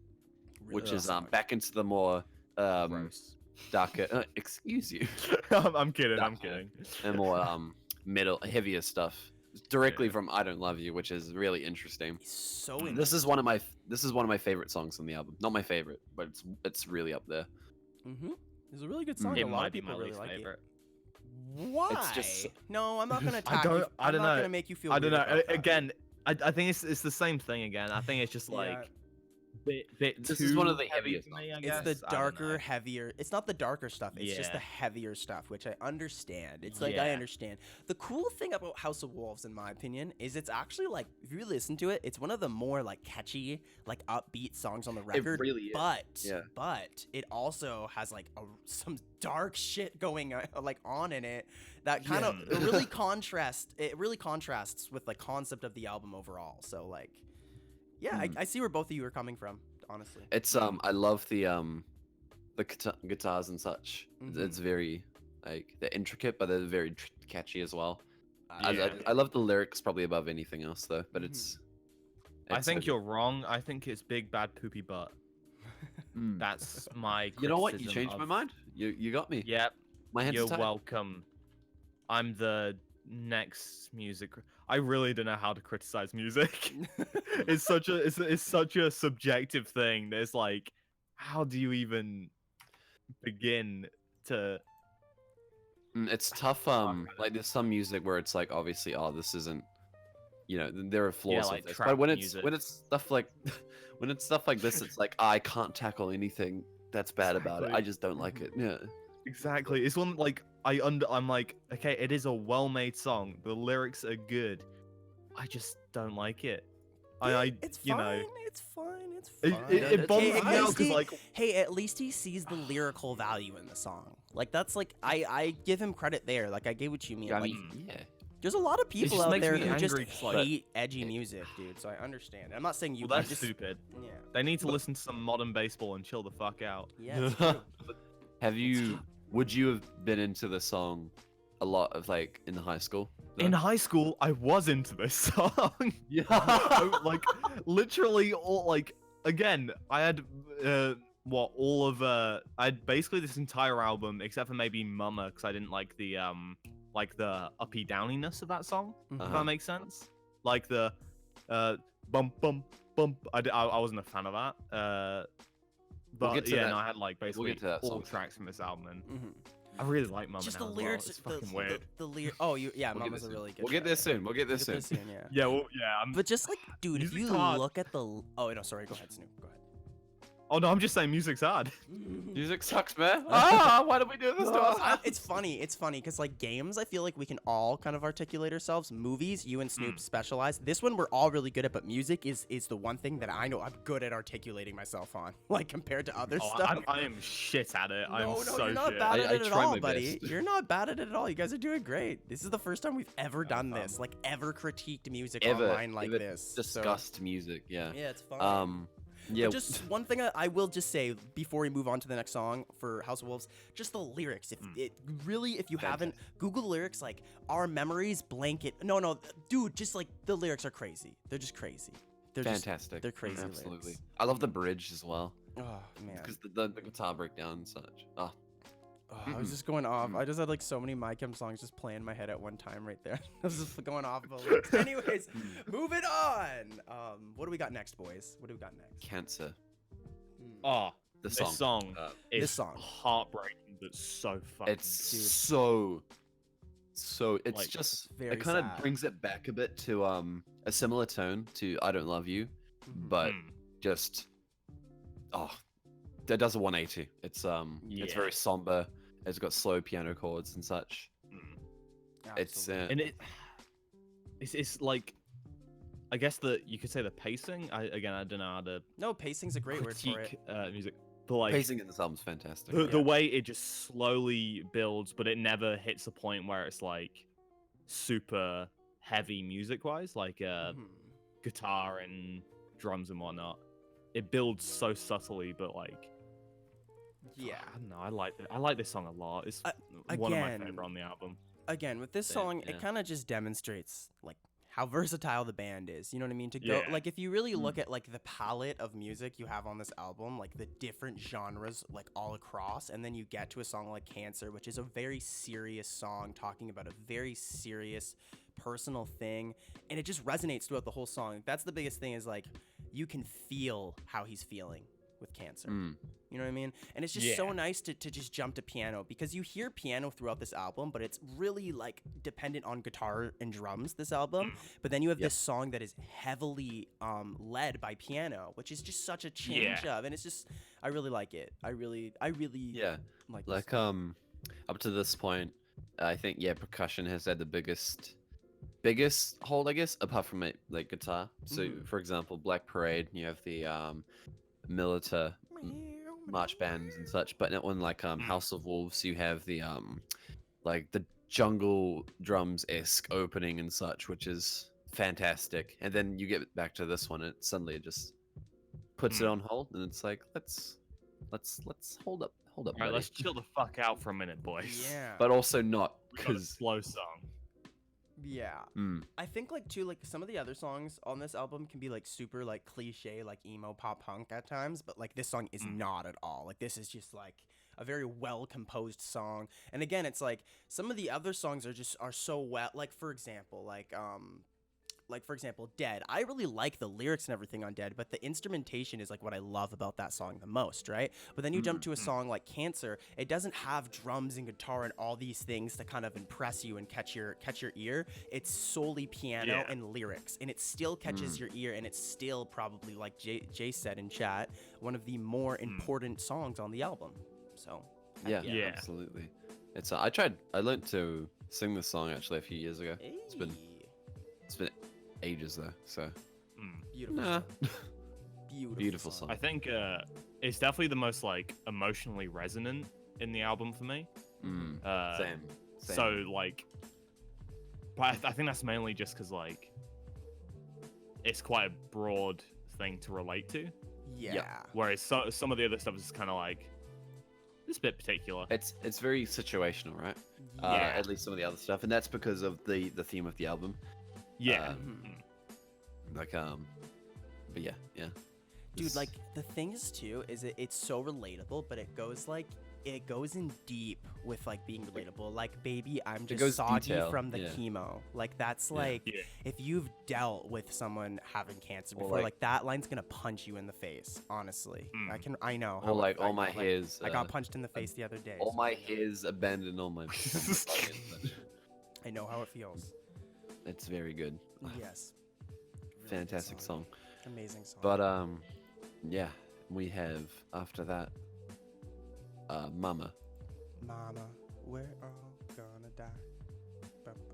which is back into the more darker. Excuse you. I'm kidding. I'm kidding. And more heavier stuff directly from I Don't Love You, which is really interesting. This is one of my favorite songs on the album. Not my favorite, but it's really up there. It's a really good song. It a lot might of people be my really least like favorite. it. Why? It's just no, I'm not gonna attack you. I don't know. I'm not gonna make you feel. I don't weird know. about that. Again, I think it's the same thing again. I think it's just like bit this too is one of the heavy heaviest for me, I It's guess. the darker, heavier. It's not the darker stuff. It's just the heavier stuff, which I understand. It's like I understand. The cool thing about House of Wolves, in my opinion, is it's actually like if you listen to it, it's one of the more like catchy, like upbeat songs on the record. It really is. But it also has like some dark shit going on in it that kind of really contrasts. It really contrasts with the concept of the album overall. So like. Yeah, I see where both of you are coming from, honestly. It's I love the guitars and such. It's very like they're intricate, but they're very catchy as well. I love the lyrics probably above anything else though, but it's I think you're wrong. I think it's Big Bad Poopy Butt. That's my. You know what? You changed my mind. You got me. Yep. My hands are tied. You're welcome. I'm the next music. I really don't know how to criticize music. It's such a subjective thing. There's like, how do you even begin to? It's tough. Like there's some music where it's like obviously, this isn't. There are flaws with this. But when it's stuff like this, it's like I can't tackle anything that's bad about it. I just don't like it. Yeah. Exactly. It's one like I'm like, okay, it is a well-made song. The lyrics are good. I just don't like it. It's fine. It's fine. It's fine. It bothers me out because like, hey, at least he sees the lyrical value in the song. Like that's like I give him credit there. Like I get what you mean. Yeah, like, yeah. There's a lot of people out there who just like, hate edgy music, dude. So I understand. I'm not saying you. Well, that's stupid. Yeah. They need to listen to some modern baseball and chill the fuck out. Yeah. Would you have been into the song a lot of like in high school? No? In high school, I was into this song. Yeah. Like literally all like again, I had I had basically this entire album except for maybe Mama because I didn't like the uppy downiness of that song. If that makes sense. Like the bump bump bump. I wasn't a fan of that. But I had like basically all tracks from this album, and I really like Mama. Just now the as lyrics, well. It's fucking weird. The lyrics. Oh, Mama's a really good. We'll get there soon. We'll get there soon. Yeah. Yeah, well, yeah. But just like, dude, if you look at the. Oh no, sorry. Go ahead, Snoop. Go ahead. Oh no, I'm just saying music's hard. Music sucks, man. Why did we do this to us? It's funny because like games, I feel like we can all kind of articulate ourselves. Movies, you and Snoop specialize. This one we're all really good at, but music is the one thing that I know I'm good at articulating myself on. Like compared to other stuff. I am shit at it. No, you're not bad at it at all, buddy. You're not bad at it at all. You guys are doing great. This is the first time we've ever done this, like ever critiqued music online like this. Discussed music, yeah. Yeah, it's fun. Yeah. But just one thing I will just say before we move on to the next song for House of Wolves, just the lyrics. If you haven't, Google the lyrics, like our memories blanket. No, dude, just like the lyrics are crazy. They're just crazy. They're fantastic. They're crazy. Absolutely. Lyrics. I love the bridge as well. Oh man. Because the guitar breakdown and such. Oh. I was just going off. I just had like so many My Chem songs just playing in my head at one time right there. I was just going off about lyrics. Anyways, moving on. What do we got next, boys? What do we got next? Cancer. Oh, The this song. song is This song. heartbreaking, but so fucking It's good. so it's Like, just very it kind of sad. brings it back a bit to a similar tone to I Don't Love You, but just that does a 180. It's Yeah. very somber. It's got slow piano chords and such. It's Absolutely. And it's like, I guess you could say the pacing. I don't know how to No, pacing's a great word for critique it. music, but like pacing in this album's fantastic. the way it just slowly builds, but it never hits a point where it's like super heavy music wise, like Mhm. guitar and drums and whatnot. It builds so subtly, but like Yeah. I don't know. I like this song a lot. It's one of my again, favorite on the album. Again, with this Same, song, yeah. it kind of just demonstrates like how versatile the band is. You know what I mean? To go Yeah. like if you really look at like the palette of music you have on this album, like the different genres like all across, and then you get to a song like Cancer, which is a very serious song talking about a very serious personal thing, and it just resonates throughout the whole song. That's the biggest thing is like you can feel how he's feeling with cancer. You know what I mean? And it's just so Yeah. nice to just jump to piano because you hear piano throughout this album, but it's really like dependent on guitar and drums, this album. But then you have this song that is heavily led by piano, which is just such a change up. And it's just, I really like it. I really Yeah, like this like song. up to this point, I think percussion has had the biggest hold, I guess, apart from like guitar. So for example, Black Parade, you have the Milita march bands and such, but on like House of Wolves, you have the like the jungle drums-esque opening and such, which is fantastic. And then you get back to this one, it suddenly just puts it on hold, and it's like let's hold up, All right, buddy. let's chill the fuck out for a minute, boys. Yeah. But also not We got a because slow song. Yeah. I think like too like some of the other songs on this album can be like super like cliche like emo pop punk at times, but like this song is not at all. Like this is just like a very well composed song. And again, it's like some of the other songs are so well, like for example, Dead. I really like the lyrics and everything on Dead, but the instrumentation is like what I love about that song the most, right? But then you jump to a song like Cancer, it doesn't have drums and guitar and all these things to kind of impress you and catch your ear. It's solely piano and lyrics, and it still catches your ear, and it's still probably, like Jay said in chat, one of the more important songs on the album. So yeah, Yeah. absolutely. It's I learned to sing this song actually a few years ago. It's been ages though, so beautiful. nah. Beautiful, Beautiful song. I think it's definitely the most like emotionally resonant in the album for me. Same. So like, but I think that's mainly just because like it's quite a broad thing to relate to. Yeah. Whereas some of the other stuff is kind of like this bit particular. It's very situational, right? Yeah. At least some of the other stuff, and that's because of the theme of the album. Yeah. Like but yeah. Dude, It's- like the thing is too is it's so relatable, but it goes in deep with like being relatable. Like, baby, I'm goes just soggy detail, from the yeah. chemo. Like that's like Yeah. if you've dealt with someone having cancer Or, before, like- like that line's gonna punch you in the face. Honestly, I know. Or how like it- all I my know, like, hairs. I got punched in the face the other day. All so my I know. hairs abandoned all my. I know how it feels. It's very good. Yes. Really good Fantastic song. Amazing song. But yeah, we have after that, Mama. Mama, we're all gonna die.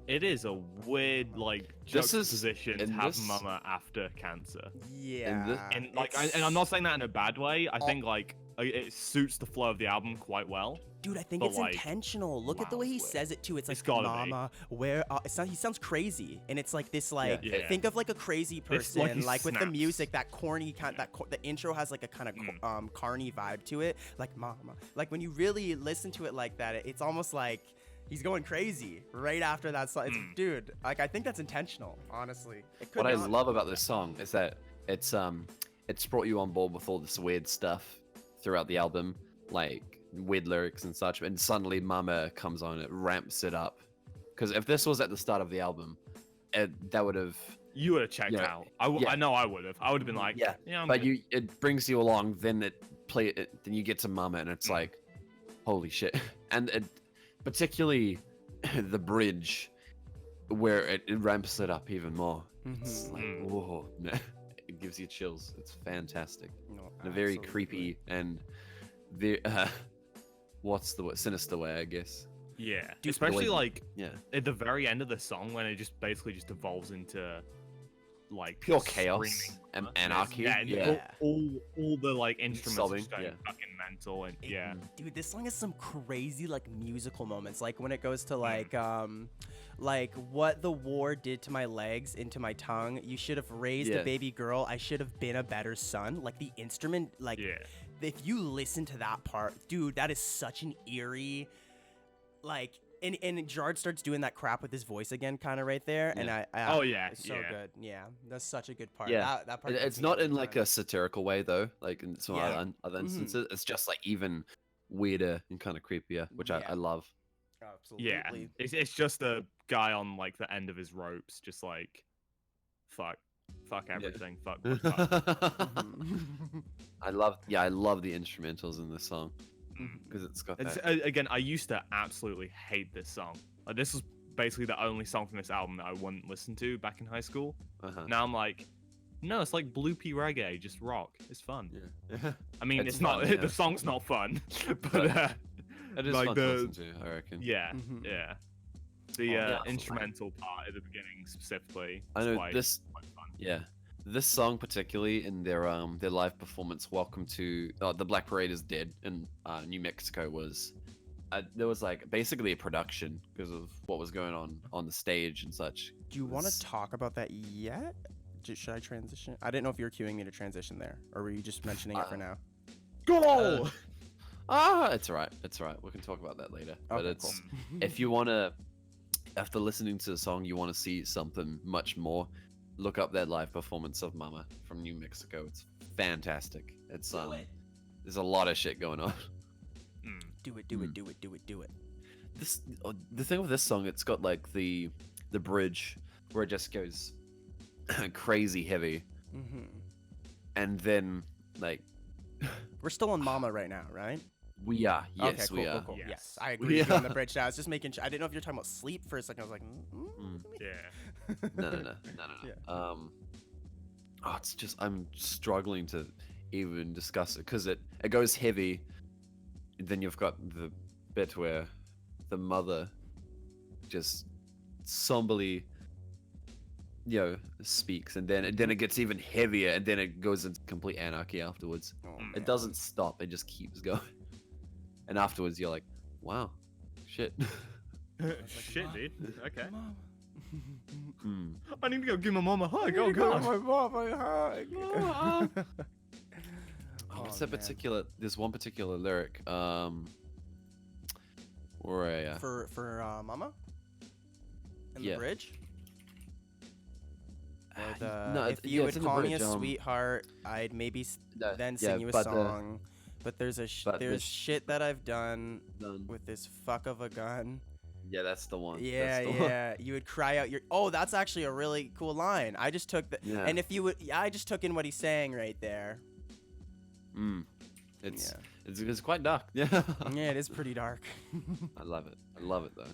It is a weird like This is- juxtaposition to in have this- Mama after cancer. Yeah. And like, it's- and I'm not saying that in a bad way. I think like it suits the flow of the album quite well. Dude, I think But, it's like, intentional. Look at the way he wow, it's says it too. It's like, It's gotta be. "Mama, where?" It's not. He sounds crazy, and it's like this. Like, Yeah. think of like a crazy It's like person, he like with the snaps. music, that corny kind. The intro has like a kind of carny vibe to it. Like, "Mama," like when you really listen to it like that, it's almost like he's going crazy right after that song. It's, dude, like I think that's intentional. Honestly, it could What I not- love about this song is that it's brought you on board with all this weird stuff throughout the album, like weird lyrics and such, and suddenly Mama comes on, it ramps it up. Because if this was at the start of the album, that would have. You would have checked out. I know I would have. I would have been like, yeah, I'm but good. it brings you along. Then then you get to Mama, and it's like, holy shit. And particularly the bridge, where it ramps it up even more. It's like, whoa, it gives you chills. It's fantastic. No, In a very absolutely. creepy and very what's the word? Sinister way, I guess. Yeah, Dude, especially like Yeah, at the very end of the song when it just basically just evolves into like pure chaos screaming and and anarchy. Yeah, and Yeah. all the like instruments Sobbing, just going yeah. fucking mental and yeah. Dude, this song has some crazy like musical moments. Like when it goes to like what the war did to my legs, into my tongue. You should have raised a Yeah. baby girl. I should have been a better son. Like the instrument, like Yeah. if you listen to that part, dude, that is such an eerie, like. And Gerard starts doing that crap with his voice again, kind of right there, and I Oh, yeah, it's so yeah. good. Yeah, that's such a good part. Yeah. that part. It's not in like a satirical way though, like in some Yeah. other instances. It's just like even weirder and kind of creepier, which Yeah. I love. Absolutely. Yeah, it's just a guy on like the end of his ropes, just like, fuck everything, fuck. I love the instrumentals in this song because it's got It's, that. again, I used to absolutely hate this song. Like, this was basically the only song from this album that I wouldn't listen to back in high school. Now I'm like, no, it's like bloopy reggae, just rock. It's fun. Yeah. I mean, It's it's not. fun, yeah. The song's not fun, but It is like fun to listen to, I reckon. yeah, Mhm. yeah. The yeah. instrumental part at the beginning specifically. I is know quite fun. Yeah, this song particularly in their live performance, "Welcome to the Black Parade is Dead" in New Mexico was there was like basically a production because of what was going on the stage and such. Do you want It's- to talk about that yet? Should I transition? I didn't know if you were cueing me to transition there, or were you just mentioning it for now? Go! It's alright. It's alright. We can talk about that later. But Okay, it's cool. if you wanna, after listening to the song, you want to see something much more, look up that live performance of Mama from New Mexico. It's fantastic. It's there's a lot of shit going on. Do it, do it, do it, do it, do it. The thing with this song, it's got like the bridge where it just goes crazy heavy, and then like We're still on Mama right now, right? we are, yes, Okay, cool, we cool, are. cool. Yes. Yes, I agree. We with you on are. the bridge. Now, I was just making. I didn't know if you were talking about sleep for a second. I was like, Yeah. No. Yeah. Oh, it's just I'm struggling to even discuss it because it goes heavy. Then you've got the bit where the mother just somberly, speaks, and then it gets even heavier, and then it goes into complete anarchy afterwards. Oh, It man. doesn't stop; it just keeps going. And afterwards, you're like, "Wow, shit." Shit, dude. Okay. Mama. Hmm. I need to go give my mom a hug. Oh god. my mama hug. Oh, what's that man. particular? There's one particular lyric. Where For Mama. In Yeah. the bridge. Or the, no, if yeah, you it's would in the call me a bridge, sweetheart, I'd maybe then yeah, sing you a but song. But there's but there's this- shit that I've done Done. with this fuck of a gun. Yeah, that's the one. Yeah, That's the one. yeah. You would cry out your. Oh, that's actually a really cool line. I just took the. Yeah. And if you would, I just took in what he's saying right there. It's Yeah. it's quite dark. Yeah. Yeah, it is pretty dark. I love it. I love it though.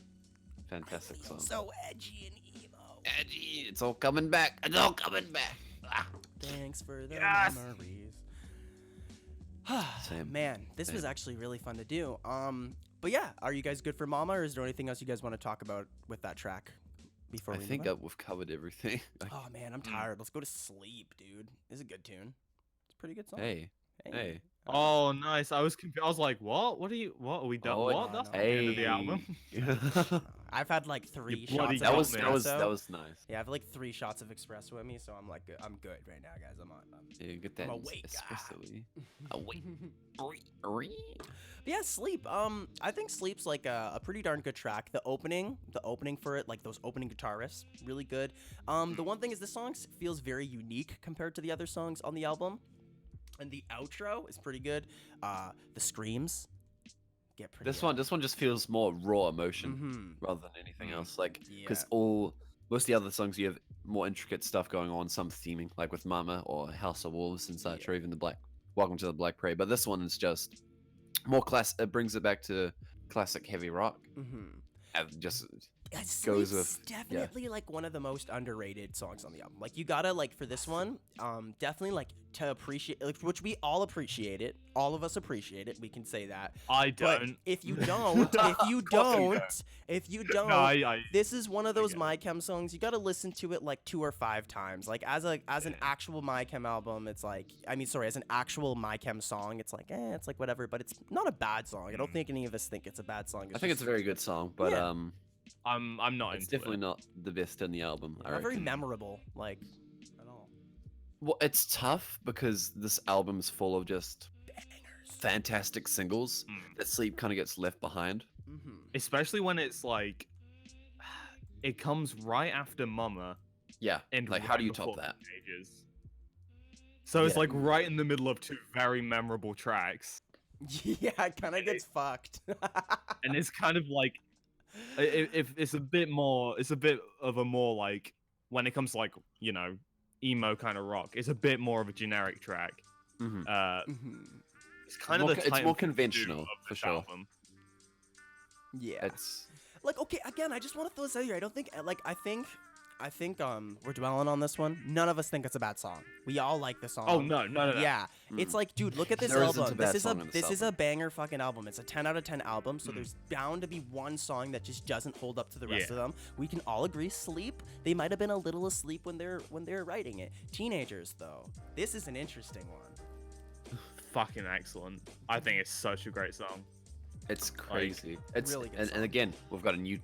Fantastic song. So edgy and emo. Edgy. It's all coming back. It's all coming back. Ah. Thanks for the Yes! memories. Same. Man, this was Same. actually really fun to do. But yeah, are you guys good for Mama, or is there anything else you guys want to talk about with that track before I we think move on? we've covered everything. Oh man, I'm tired. Let's go to sleep, dude. This is a good tune. It's a pretty good song. Hey. Hey. Oh, nice. I was confused. I was like, what? What are we done? Oh, What? no, That's no. not the end of the album. Hey. I've had like 3 bloody shots of that was espresso. that was nice. Yeah, I have like 3 shots of espresso with me, so I'm like, I'm good right now, guys. I'm on. Yeah, get that awake. espresso. Awake. But yeah, Sleep. I think Sleep's like a pretty darn good track. The opening for it, like those opening guitar riffs, really good. The one thing is this song feels very unique compared to the other songs on the album, and the outro is pretty good. The screams, get pretty. This one just feels more raw emotion rather than anything else. Like, because most of the other songs you have more intricate stuff going on, some theming, like with Mama or House of Wolves and such, or even Welcome to the Black Parade. But this one is just more class. It brings it back to classic heavy rock. And just goes with definitely like one of the most underrated songs on the album. Like you gotta like for this one, definitely like to appreciate, like, which we all appreciate it. All of us appreciate it. We can say that. I don't. But if you don't, this is one of those MyChem songs. You gotta listen to it like 2 or 5 times. Like as an actual MyChem album, it's like as an actual MyChem song, it's like it's like whatever. But it's not a bad song. I don't think any of us think it's a bad song. I think it's a very good song, but I'm not. It's definitely not the best in the album. Not very memorable, like at all. Well, it's tough because this album is full of just fantastic singles that Sleep kind of gets left behind. Especially when it's like, it comes right after Mama. Yeah, and like how do you top that? So it's like right in the middle of 2 very memorable tracks. Yeah, it kind of gets fucked. And it's kind of like, if it's a bit of a more like, when it comes to like, you know, emo kind of rock, it's a bit more of a generic track. It's kind of it's more conventional for sure. Album. Yeah, it's like, okay, again, I just want to throw this out here. I don't think I think we're dwelling on this one. None of us think it's a bad song. We all like the song. Oh no. Yeah, it's like, dude, look at this album. This is a banger fucking album. It's a 10 out of 10 album. So there's bound to be one song that just doesn't hold up to the rest of them. We can all agree. Sleep. They might have been a little asleep when they're writing it. Teenagers, though, this is an interesting one. Fucking excellent. I think it's such a great song. It's crazy. Like, it's really good and again, we've got a new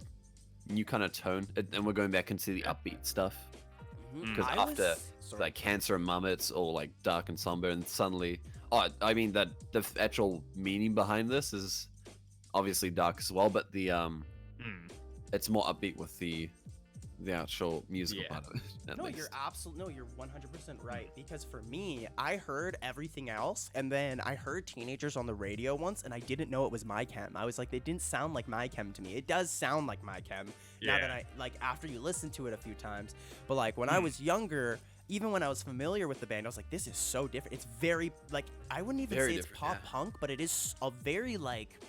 kind of tone, and we're going back into the upbeat stuff. Because after like Cancer and Mama, it's all like dark and somber, and suddenly, I mean that the actual meaning behind this is obviously dark as well, but the it's more upbeat with the actual musical part of it. You're 100% right. Because for me, I heard everything else, and then I heard Teenagers on the radio once, and I didn't know it was MyChem. I was like, they didn't sound like MyChem to me. It does sound like MyChem now that I like after you listen to it a few times. But like when I was younger, even when I was familiar with the band, I was like, this is so different. It's very like, I wouldn't even say it's pop punk, but it is a very like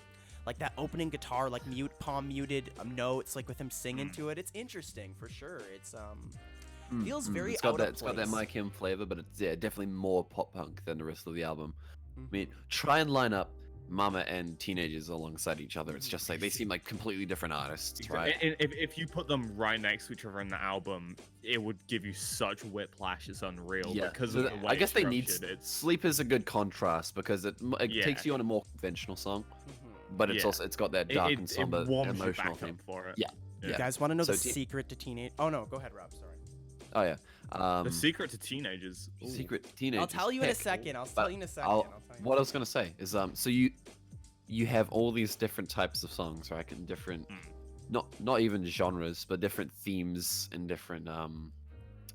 that opening guitar, like palm muted notes, like with him singing to it. It's interesting for sure. It's feels very it's got out that of it's got place. that MyChem flavor, but it's definitely more pop punk than the rest of the album. I mean, try and line up Mama and Teenagers alongside each other. It's just like they seem like completely different artists, right? If you put them right next to each other in the album, it would give you such whiplash. It's unreal. Yeah, because so of the way I guess they need it's Sleep is a good contrast because it takes you on a more conventional song, but it's also it's got that dark and somber emotional thing for it. Yeah. You guys want to know the secret to teenage? Oh no, go ahead, Rob. Sorry. Oh yeah. The secret to teenagers. Ooh. Secret to teenagers. I'll tell you in a second. What I was gonna say is so you have all these different types of songs, right? And different, not even genres, but different themes and different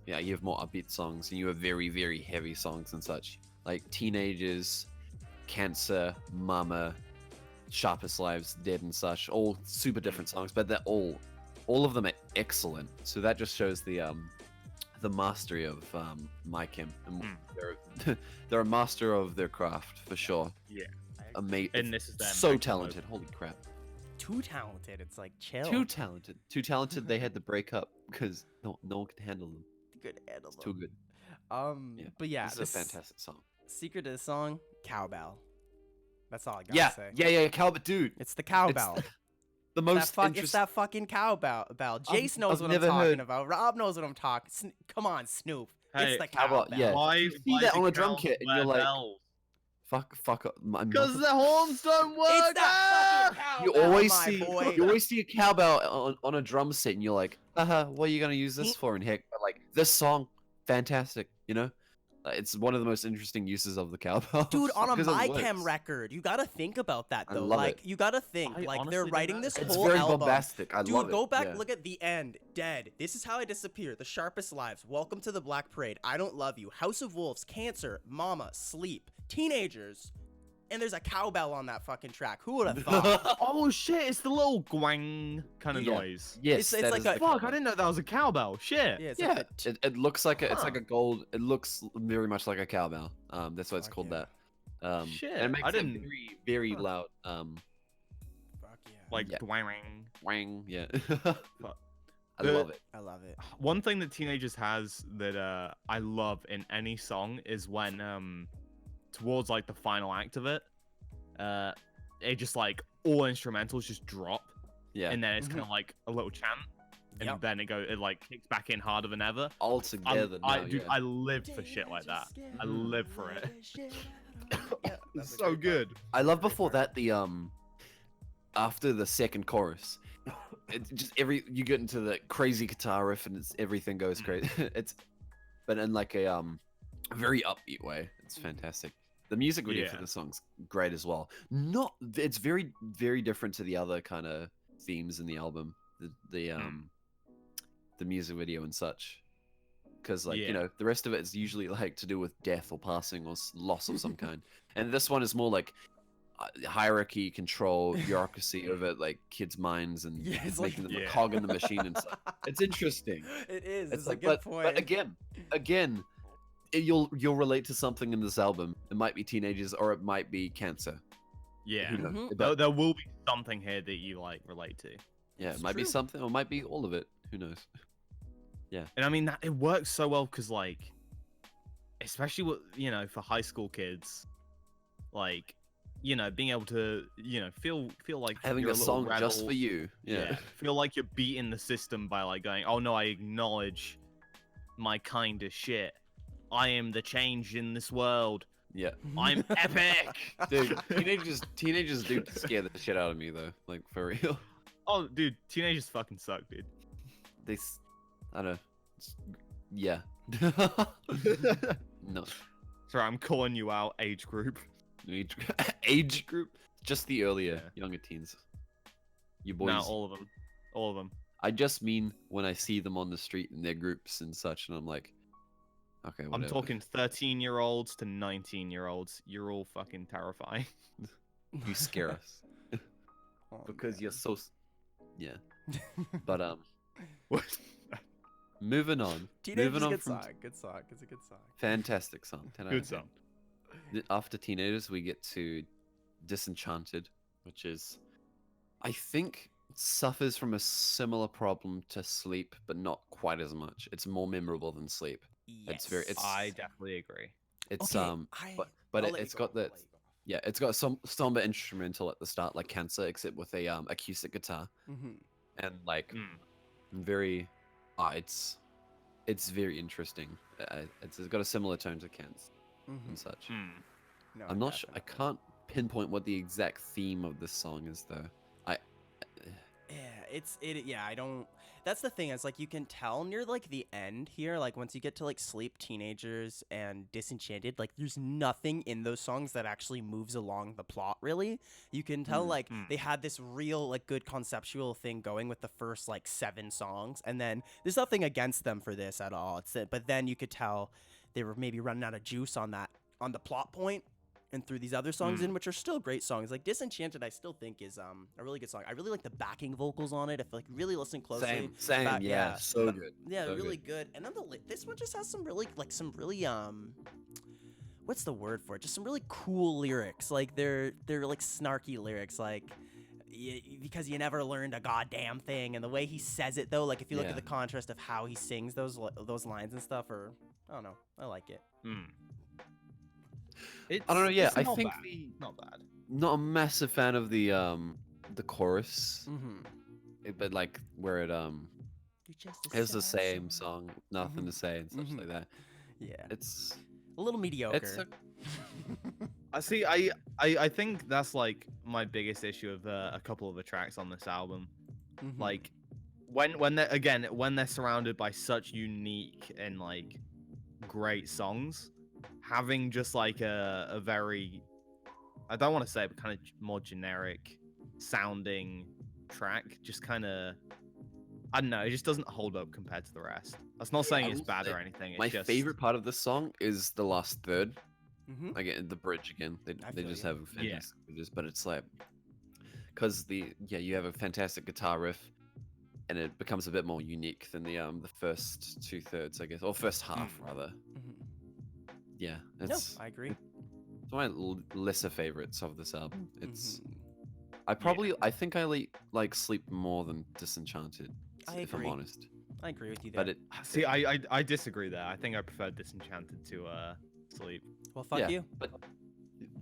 you have more upbeat songs, and you have very, very heavy songs and such, like Teenagers, Cancer, Mama, Sharpest Lives, Dead and such, all super different songs, but they're all of them are excellent. So that just shows the mastery of MyChem. They're a master of their craft for sure. Yeah. Amazing. And this is them. So talented. Holy crap. Too talented. It's like chill. Too talented. They had to break up because no one could handle them. Too good. But yeah, this is a fantastic song. Secret to the song, cowbell. That's all I gotta say. Yeah, cowbell, dude. It's the cowbell. The most It's that fucking cowbell. Jace knows what I'm talking about. Rob knows what I'm talking. Come on, Snoop. Hey, it's the cowbell. Yeah. Why you see that on a drum kit, and you're like, fuck up. Because the horns don't work. It's that fucking cowbell. You always see a cowbell on a drum set, and you're like, what are you gonna use this for? And heck, but like this song, fantastic. You know, it's one of the most interesting uses of the cowbell. Dude, on a MyChem record, you gotta think about that though. Like, you gotta think, like they're writing this whole album. It's very bombastic. I love it. Dude, go back, look at the end. Dead. This is how I disappear. The Sharpest Lives. Welcome to the Black Parade. I Don't Love You. House of Wolves. Cancer. Mama. Sleep. Teenagers. and there's a cowbell on that fucking track. Who would have thought? Oh shit! It's the little gwang kind of Yeah. noise. Yes, It's that like is a- the Fuck! I cowbell. didn't know that was a cowbell. Shit. Yeah, it's Yeah, like a it looks like it's like Huh. a gold. It looks very much like a cowbell. That's why it's Fuck called yeah. that. Shit, and it makes I a didn't- very very Huh. loud fuck yeah. Like Yeah. gwang. wang. Yeah, Fuck. I The- love it. I love it. One thing that Teenagers has that I love in any song is when towards like the final act of it, it just like all instrumentals just drop, Yeah, and then it's kind of like a little chant, and Yep. then it like kicks back in harder than ever. all together now. Dude, yeah. I live for shit like that. I live for it. Yeah, It's that's a so great good. I love Great before part. that the after the second chorus, it's just you get into the crazy guitar riff and everything goes crazy. But in like a very upbeat way. It's fantastic. The music video for Yeah. the song's great as well. It's very different to the other kind of themes in the album. The music video and such. Because like Yeah. you know the rest of it is usually like to do with death or passing or loss of some kind, and this one is more like hierarchy, control, bureaucracy over like kids' minds and Yeah, it's like- making them a Yeah. cog in the machine and stuff. It's interesting. It is. It's It's like, a good point. but again, you'll relate to something in this album. It might be teenagers or it might be cancer. Yeah. Who knows? Mhm. But There will be something here that you like relate to. yeah, it It's might be true. something or it might be all of it. Who knows? And I mean that it works so well because like, especially with for high school kids, like, being able to feel like Having you're a little song just rebel. for you. Yeah. Feel like you're beating the system by like going, oh no, I acknowledge my kind of shit. I am the change in this world. Yeah. I'm epic. Dude, teenagers do scare the shit out of me though. Like for real. Oh, dude, teenagers fucking suck, dude. I don't know. Yeah. No. Sorry, I'm calling you out, age group. Age group? Just the earlier, Yeah. younger teens. You boys. No, all of them. All of them. I just mean when I see them on the street in their groups and such, and I'm like, okay, whatever. I'm talking 13-year-olds to 19-year-olds. You're all fucking terrifying. You scare us Oh, because you're man. so. Yeah. But What? moving on. Teenagers moving on good from song. Good song. It's a good song. fantastic song. 10 out Good of 10. song. After Teenagers, we get to Disenchanted, which is, I think, suffers from a similar problem to Sleep, but not quite as much. It's more memorable than Sleep. It's very- it's- I definitely agree. It's Okay, I- but I'll it, let you it's go, got the I'll let you go. yeah, it's got some somber instrumental at the start, like Cancer, except with a acoustic guitar Mhm. and like Mm. very, it's very interesting. It's got a similar tone to Cancer Mhm. and such. Mm. No, I'm not sure. I definitely. can't pinpoint what the exact theme of this song is, though. Yeah, I don't. That's the thing. Is like you can tell near like the end here, like once you get to like Sleep, Teenagers, and Disenchanted, like there's nothing in those songs that actually moves along the plot. Really, you can tell like they had this real like good conceptual thing going with the first like 7 songs, and then there's nothing against them for this at all. But then you could tell they were maybe running out of juice on the plot point. And through these other songs in, which are still great songs, like Disenchanted, I still think is a really good song. I really like the backing vocals on it. If like really listen closely, Same, back- yeah, so but- good. yeah, so really good. And then this one just has some really what's the word for it? Just some really cool lyrics. Like they're like snarky lyrics, like because you never learned a goddamn thing. And the way he says it though, like if you look Yeah. at the contrast of how he sings those lines and stuff, or I don't know, I like it. Mm. I don't know, yeah, it's I not think bad. Not bad. Not a massive fan of the chorus, Mm-hmm. but like where it is the same song, nothing Mhm. to say and such Mhm. like that. Yeah, It's a little mediocre. it's a, I see. I think that's like my biggest issue of a couple of the tracks on this album. Mhm. Like when they're surrounded by such unique and like great songs, having just like a very, I don't want to say it, but kind of more generic sounding track just kind of, I don't know, it just doesn't hold up compared to the rest. That's not saying I it's will bad say or anything. It's my just, favorite part of this song is the last third. Again, the bridge again. They feel just you. have fantastic bridges, but it's like because you have a fantastic guitar riff, and it becomes a bit more unique than the first 2/3, I guess, or first half rather. Yeah, No, it's I agree. it's one of my lesser favorites of this album. It's Mhm. I think I like Sleep more than Disenchanted, I if I'm agree. honest. I agree with you there. But it See, I disagree there. I think I prefer Disenchanted to Sleep. Well, fuck yeah, you. but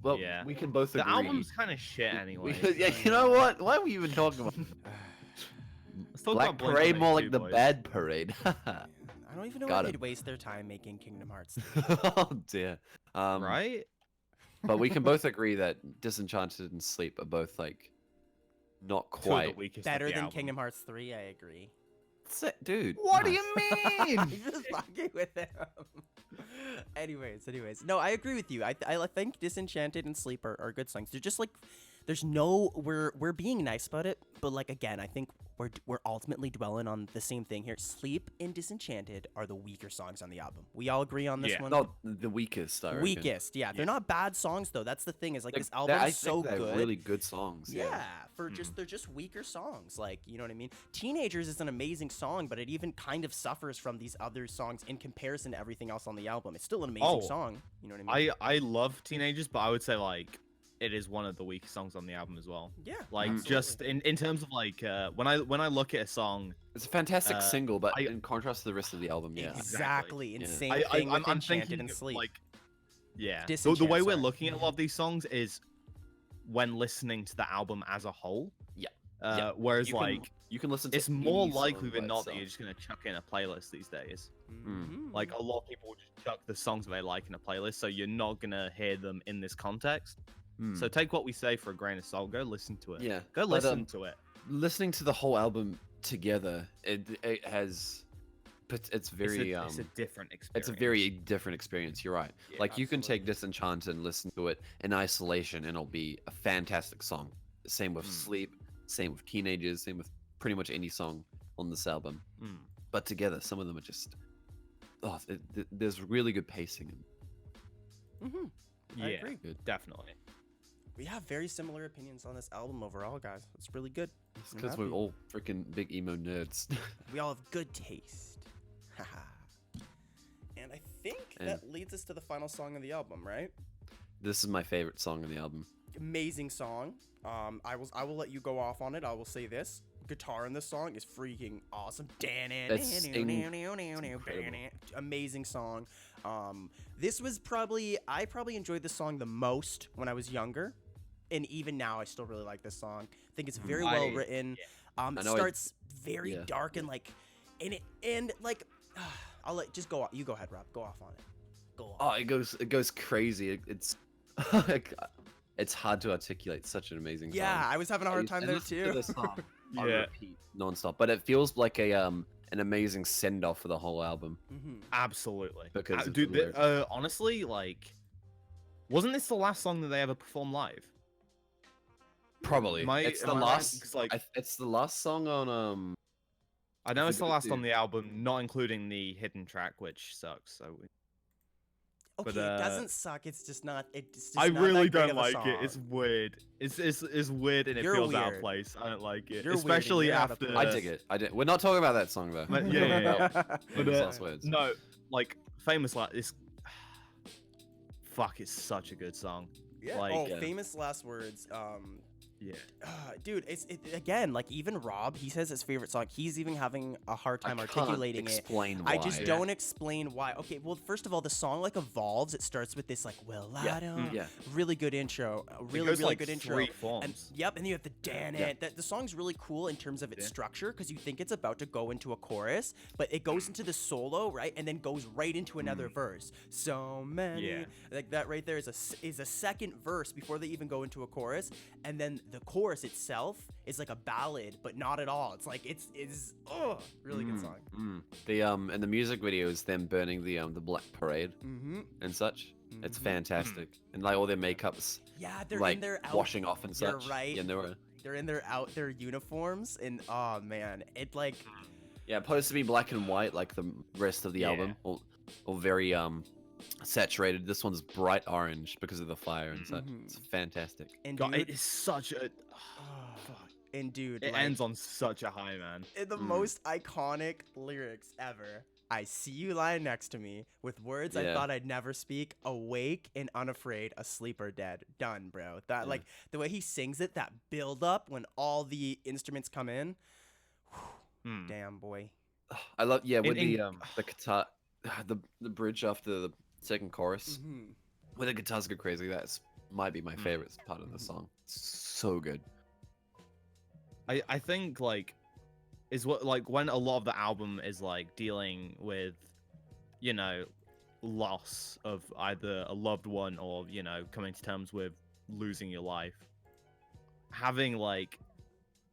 well, Yeah. we can both The agree. album's kind of shit anyway. Yeah, you know what? Why are we even talking about Let's talk Black about Parade more like Blink-182, the boys. bad parade? I don't even know Got why it. they'd waste their time making Kingdom Hearts. Oh dear. Right? But we can both agree that Disenchanted and Sleep are both like not Two of quite. the weakest of Better the than album. Kingdom Hearts 3, I agree. Dude. What do nah. you mean? I'm just fucking with them. anyways. No, I agree with you. I think Disenchanted and Sleep are good songs. They're just like, there's no, we're being nice about it, but like again, I think we're ultimately dwelling on the same thing here. Sleep and Disenchanted are the weaker songs on the album. We all agree on this Yeah. one. Not the weakest, I reckon. Weakest, yeah. They're not bad songs though. That's the thing. Is like this I album's think so they're good. really good songs. Yeah, they're just weaker songs. Like, you know what I mean? Teenagers is an amazing song, but it even kind of suffers from these other songs in comparison to everything else on the album. It's still an amazing song. You know what I mean? I love Teenagers, but I would say like it is one of the weakest songs on the album as well. Yeah. Like absolutely. just in terms of like when I look at a song, It's a fantastic single, but I- in contrast to the rest of the album, yeah. Exactly. Yeah. Insane I, thing with I'm Enchanted thinking and Sleep. like yeah. The Disenchant, way we're sorry. looking at a lot of these songs is when listening to the album as a whole. Yeah. Whereas You can- like you can listen to it's more any likely song than by not that itself. you're just gonna chuck in a playlist these days. Mhm. Like a lot of people will just chuck the songs they like in a playlist, so you're not gonna hear them in this context. So take what we say for a grain of salt. Go listen to it. Yeah. Go but, listen to it. Listening to the whole album together, it has, but it's very It's a different experience. it's a very different experience. You're right. Yeah, Like you can absolutely. take Disenchanted and listen to it in isolation, and it'll be a fantastic song. Same with Sleep. Same with Teenagers. Same with pretty much any song on this album. But together, some of them are just there's really good pacing. Mhm. Yeah, I agree. definitely. We have very similar opinions on this album overall, guys. It's really good. It's I'm because we're happy. all freaking big emo nerds. We all have good taste. Haha. And I think that leads us to the final song of the album, right? This is my favorite song on the album. Amazing song. I will let you go off on it. I will say this. Guitar in this song is freaking awesome. That's incredible. Amazing song. This was I probably enjoyed this song the most when I was younger. And even now I still really like this song. I think it's very well written. It know starts very yeah. dark and like I'll let just go off. You go ahead, Rob. Go off on it. Go off. Oh, it goes crazy. It's it's hard to articulate such an amazing Yeah, song. I was having a hard time there listen to too. this song on Yeah. repeat, nonstop. But it feels like an amazing send off for the whole album. Absolutely. Because of dude, the lyrics. honestly, like, wasn't this the last song that they ever performed live? Probably. It's the am I right? last. 'Cause, like, It's the last song on I know it's the forget last the- on the album, not including the hidden track, which sucks. So Okay, but, it doesn't suck. It's just not. It's just I not really that great don't of a like it. It's song. weird. It's weird and it You're feels out of weird. place. I don't like it, You're weird and especially you're out of after. place. I dig it. We're not talking about that song though. But- yeah. But, Famous last words. No, like famous like this. Fuck, it's such a good song. Yeah. Like, famous last words. Yeah. Dude, again, like even Rob, he says his favorite song. He's even having a hard time I can't articulating it. explain why. I just don't explain why. Okay, well, first of all, the song like evolves. It starts with this like, well, I don't. Yeah. Really good intro. It goes, like, good intro. 3 And forms. yep, and then you have the Dan it. The song's really cool in terms of its structure because you think it's about to go into a chorus, but it goes into the solo, right, and then goes right into another verse. So many, Yeah. like that right there is a second verse before they even go into a chorus, and then the chorus itself is like a ballad, but not at all. It's like it's really good song. And the music video is them burning the Black Parade Mm-hmm. and such. It's fantastic, and like all their makeups, Yeah, they're like in their washing off and You're such. right. Yeah, They're in their uniforms, and oh man, it like yeah, supposed to be black and white like the rest of the Yeah. album, or very saturated. This one's bright orange because of the fire and such. Mhm. It's fantastic. And God, dude, it is such a. Fuck. and dude, It like, ends on such a high, man. the most iconic lyrics ever. I see you lying next to me with words I Yeah. thought I'd never speak, awake and unafraid, asleep or dead. Done, bro. That Yeah. like the way he sings it, that build up when all the instruments come in. Hmm. Damn, boy. I love with in- the guitar, the bridge after the second chorus, Mhm. where the guitars go crazy. That's might be my favorite part of the Mhm. song. So good. I think like is what like when a lot of the album is like dealing with, you know, loss of either a loved one or, you know, coming to terms with losing your life. Having like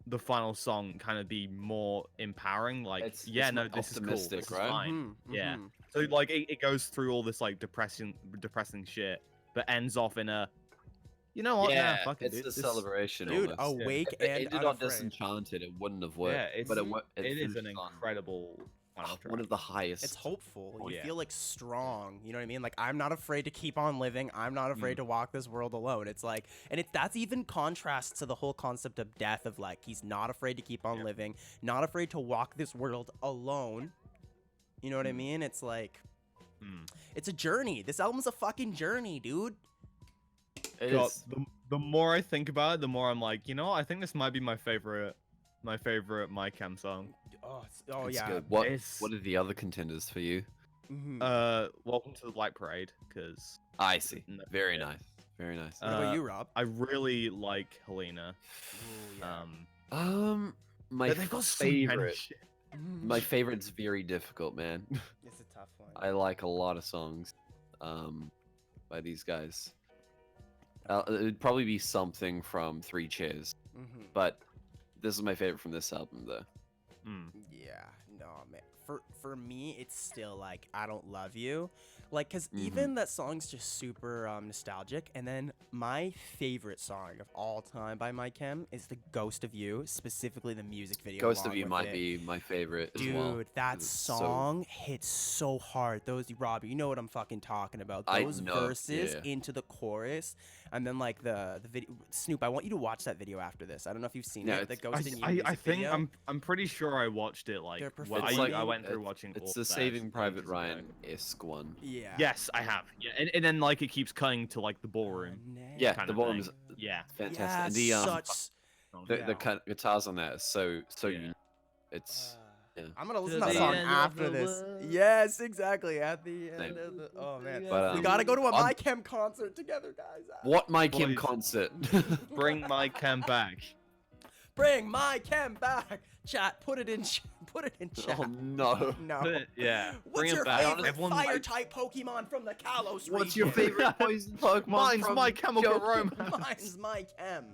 the final song kind of be more empowering, like It's this more is cool, optimistic, this is right? fine. Mhm, Yeah. mhm. So like it goes through all this like depressing shit, but ends off in a, you know what? Yeah, Nah, fuck it, it's dude. a celebration. Dude, almost. awake If it and ended on unafraid. Disenchanted, it wouldn't have Yeah, worked. it's but it is an finished on incredible final track. one of the highest. It's hopeful. You Yeah. feel like strong. You know what I mean? Like I'm not afraid to keep on living. I'm not afraid to walk this world alone. It's like, and that's even contrast to the whole concept of death. Of like he's not afraid to keep on living, not afraid to walk this world alone. You know what I mean? It's like, it's a journey. This album's a fucking journey, dude. It God, is. the more I think about it, the more I'm like, you know, I think this might be my favorite My Chem song. Oh It's yeah. good. What It's- are the other contenders for you? Mhm. Welcome to the Light Parade, because I see. No, Very yeah. nice. Very nice. What about you, Rob? I really like Helena. Ooh, yeah. My But they've got so many favorite. shit. My favorite's very difficult, man. It's a tough one. I like a lot of songs, by these guys. It'd probably be something from Three Chairs, Mhm. but this is my favorite from this album, though. Yeah, no, man. For me, it's still like I Don't Love You, like because Mhm. even that song's just super nostalgic. And then my favorite song of all time by My Chem is "The Ghost of You," specifically the music video. Ghost of along You with might it. be my favorite as Dude, well. that 'cause it's so- song hits so hard. Those Robbie, you know what I'm fucking talking about. I Those know, verses yeah. into the chorus, and then like the video. Snoop, I want you to watch that video after this. I don't know if you've seen Yeah, it. The it's- Ghost in You I music think video. I'm pretty sure I watched it like They're well, It's performing- like I went through watching all It's of the that Saving Private ages ago. Ryan-esque one. Yeah. Yes, I have. Yeah, and then like it keeps cutting to like the ballroom. Yeah, kind the of ballroom's thing. Yeah. fantastic. Yeah, And the such. the guitars on that is so Yeah. unique. It's yeah. I'm gonna listen To to that the song end of after the this. world. Yes, exactly. At the end Same. of the. Oh man, But, we gotta go to a I'm- My Chem concert together, guys. What My Kim Boys. concert? Bring my chem back. Bring My Chem back. Chat, put it in. Put it in chat. Oh no. No. Yeah. What's Bring your it back. favorite Everyone, fire type Pokemon from the Kalos What's region? your favorite poison Pokemon? Mine's from My Chemical Johto? Romance. Mine's My Chem.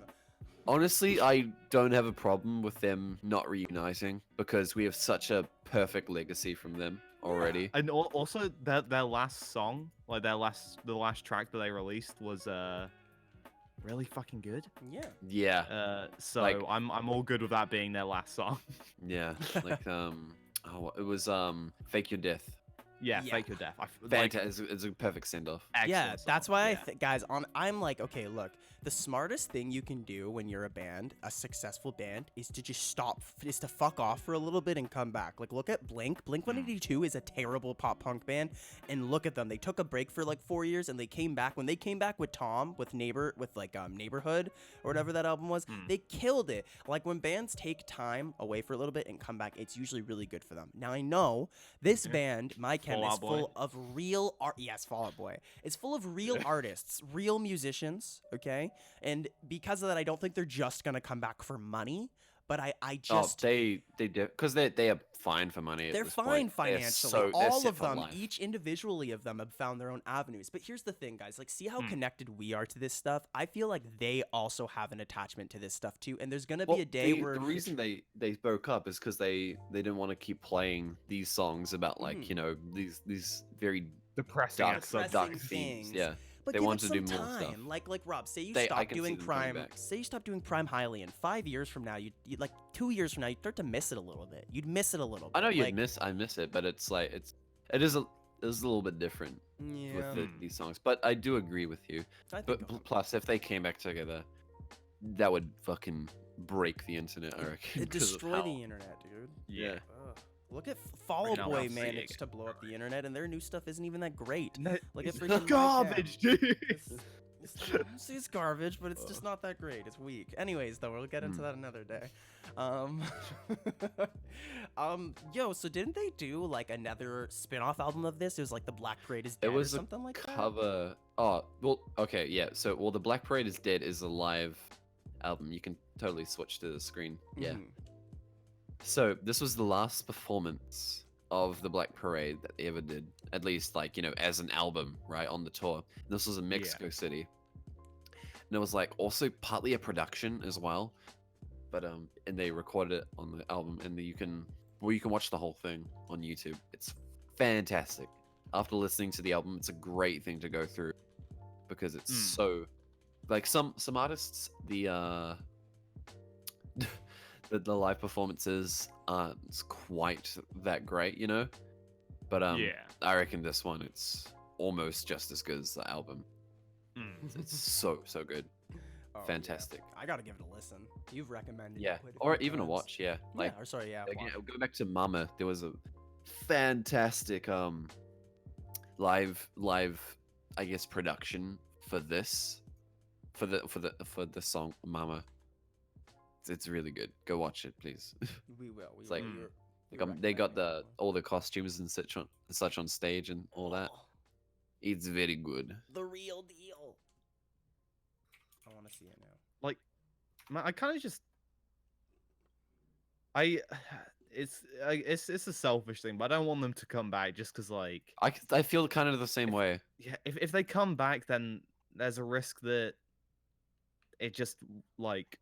Honestly, I don't have a problem with them not reuniting because we have such a perfect legacy from them already. And also their last song, like the last track that they released was really fucking good. Yeah. Yeah, So Like- I'm all good with that being their last song. yeah. Like it was Fake Your Death. Yeah, Yeah. Fake Your Death. Like, Fantastic. It's a perfect send off. Yeah, excellent that's song. why Yeah. guys, I'm like, okay, look, the smartest thing you can do when you're a band, a successful band, is to just stop, is to fuck off for a little bit and come back. Like, look at Blink. Blink 182 is a terrible pop punk band, and look at them. They took a break for like 4 years, and they came back. When they came back with Tom, with Neighborhood or whatever that album was, they killed it. Like when bands take time away for a little bit and come back, it's usually really good for them. Now I know this band, My Chem, Fall is Out Boy. full of real art. Yes, Fall Out Boy. It's full of real artists, real musicians. Okay, and because of that, I don't think they're just gonna come back for money. But I just they did because they are fine for money. At they're this fine point. They're financially. they're All set of for them, life. each individually of them, have found their own avenues. But here's the thing, guys. Like, see how connected we are to this stuff? I feel like they also have an attachment to this stuff too. And there's gonna be Well, a day where the reason they broke up is because they didn't want to keep playing these songs about like these very Depressing dark as such. dark Depressing themes. things. Yeah. But they give want it to do some more time. stuff. Like Rob, say you I stop can see doing them coming Prime. back. Say you stop doing PrimeHylian. 5 years from now, you like 2 years from now, you'd start to miss it a little bit. You'd miss it a little bit. I know like, I miss it, but it's like it is it was a little bit different Yeah. with these songs, but I do agree with you. I But think plus, if they came back together, that would fucking break the internet, I reckon. it 'cause of destroy how- the internet, dude. Yeah. Ugh. Look at Fall Out now Boy I'm seeing managed to blow up the internet, and their new stuff isn't even that great. No, Like, it's if freaking garbage, dude. It's garbage, but it's just not that great. It's weak. Anyways, though, we'll get into that another day. Yo, so didn't they do like another spin-off album of this? It was like the Black Parade is Dead It was or a something like that. cover. Oh, well, okay, yeah. So, well, the Black Parade is Dead is a live album. You can totally switch to the screen. Yeah. Mhm. So this was the last performance of the Black Parade that they ever did, at least like, you know, as an album, right, on the tour. This was in Mexico City. And it was like also partly a production as well. But and they recorded it on the album, and you can watch the whole thing on YouTube. It's fantastic. After listening to the album, it's a great thing to go through because it's so like some artists the the live performances aren't quite that great, you know. But I reckon this one it's almost just as good as the album. It's so good, Oh, yeah. fantastic. I gotta give it a listen. You've recommended Yeah, it quite a or few even a times. watch. Yeah, like yeah, or sorry, yeah. again, watch. go back to Mama. There was a fantastic live I guess production for this for the song Mama. It's really good. Go watch it, please. We will. We It's like, will. they got all the costumes and such on stage and all that. Oh, It's very good. the real deal. I want to see it now. Like, I kind of just, it's a selfish thing, but I don't want them to come back just because, like, I feel kind of the same way. yeah, if they come back, then there's a risk that it just like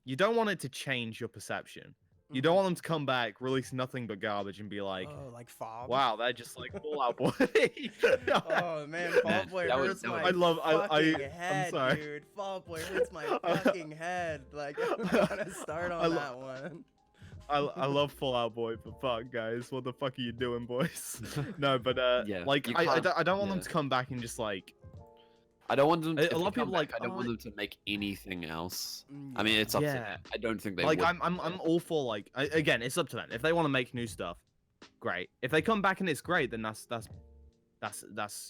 you don't want it to change your perception. You don't want them to come back, release nothing but garbage, and be like, oh, like Fob. "Wow, they're just like Fall Out Boy." Oh man, Fall Boy that would- hurts that my would- fucking I'm head, sorry. dude. Fall Boy hurts my fucking head. Like, I'm gonna start on that one. I love Fall Out Boy, but fuck, guys, what the fuck are you doing, boys? No, but Yeah, like you I can't- don't want them yeah. to come back and just like I don't want them. A if lot they of people come like, back, I don't "Oh, want them to make anything else. I mean, it's up to Yeah. them. I don't think they like would. I'm all for like again, it's up to them. If they want to make new stuff, great. If they come back and it's great, then that's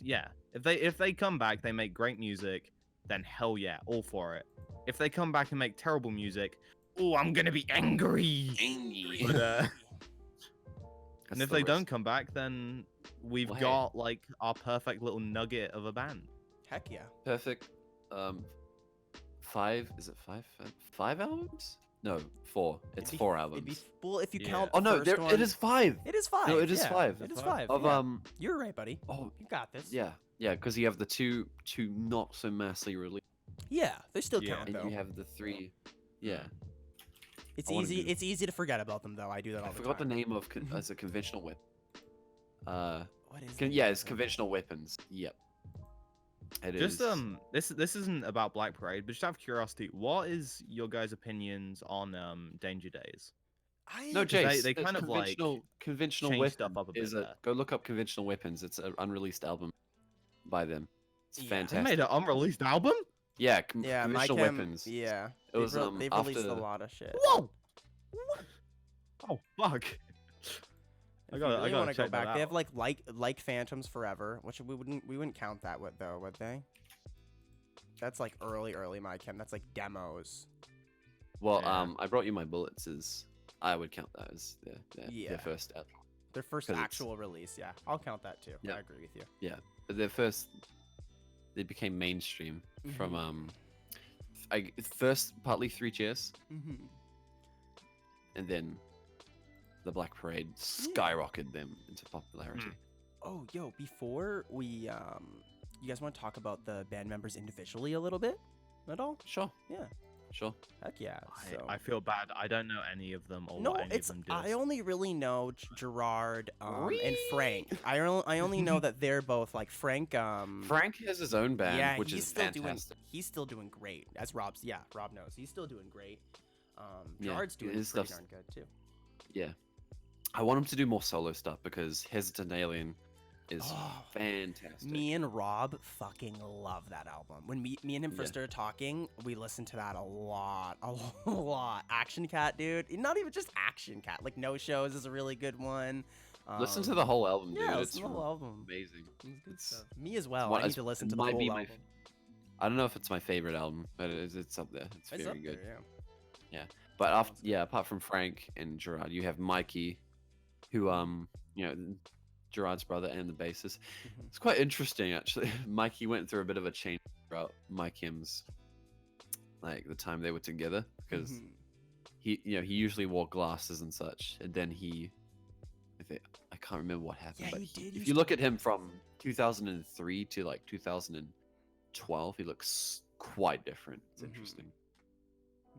yeah. If they come back, they make great music, then hell yeah, all for it. If they come back and make terrible music, oh, I'm gonna be angry. But, That's and if the they don't risk. come back, then we've Well, hey. got like our perfect little nugget of a band. Heck yeah. Perfect. Five? Is it five? 5 albums? No, 4. It's It'd be- 4 it'd albums. be- well, if you Yeah. count. Oh the no, first there one, it is 5. It is 5. No, it is yeah, 5. It is 5. Of yeah. You're right, buddy. Oh You got this. yeah, because you have the two not so massively released, Yeah, they still Yeah. count and though. you have the 3. Yeah, It's I wanna easy. do- It's easy to forget about them though. I do that all I the forgot the time. name of as a conventional weapon. What is? Yeah, it's conventional weapons. Yep. It is. Just this isn't about Black Parade, but just out of curiosity, what is your guys' opinions on Danger Days? No, Jace. they it's kind of, like, conventional change weapon stuff up a bit is there. go look up conventional weapons. It's an unreleased album by them. It's Yeah. They They fantastic. made an unreleased album? Yeah, Yeah, my conventional chem. weapons. Yeah, It was they've released a after. lot of shit. Whoa! Oh fuck! If gotta- you really I gotta want to go check that back, they have out. like Phantoms Forever, which we wouldn't count that with though, would they? That's like early my chem. That's like demos. Well, Yeah. I brought you my bullets. I would count that as Yeah. their first album. Their first 'Cause it's- actual release. Yeah, I'll count that too. Yeah. I agree with you. But their first, they became mainstream from first partly 3 Cheers, Mm-hmm. and then the Black Parade skyrocketed them into popularity. Oh, yo, before we you guys want to talk about the band members individually a little bit at all? Sure, Yeah. sure. Heck yeah. So. I feel bad. I don't know any of them or No, what any it's of them do. I only really know Gerard and Frank. I only know that they're both like Frank. Frank has his own band, yeah, which he's is still fantastic. he's still doing great. As Rob knows, he's still doing great. Yeah, Gerard's doing his pretty stuff's- darn good too. Yeah, I want him to do more solo stuff because Hesitant Alien is Oh, fantastic. Me and Rob fucking love that album. When me and him first started talking, we listened to that a lot. Action Cat, dude. Not even just Action Cat. Like No Shows is a really good one. Listen to the whole album, dude. Yeah, It's listen to the whole album. amazing. It's good It's stuff. Me as well. one- I need to listen to the might whole be my album. I don't know if it's my favorite album, but it's up there. It's It's very up good. there, yeah. But apart from Frank and Gerard, you have Mikey, who Gerard's brother and the bassist. Mhm. It's quite interesting actually. Mikey went through a bit of a change throughout Mike M's like the time they were together because Mhm. he usually wore glasses and such, and then I can't remember what happened. Yeah, but he did if used you to- look at him from 2003 to like 2012, he looks quite different. It's Mhm. interesting.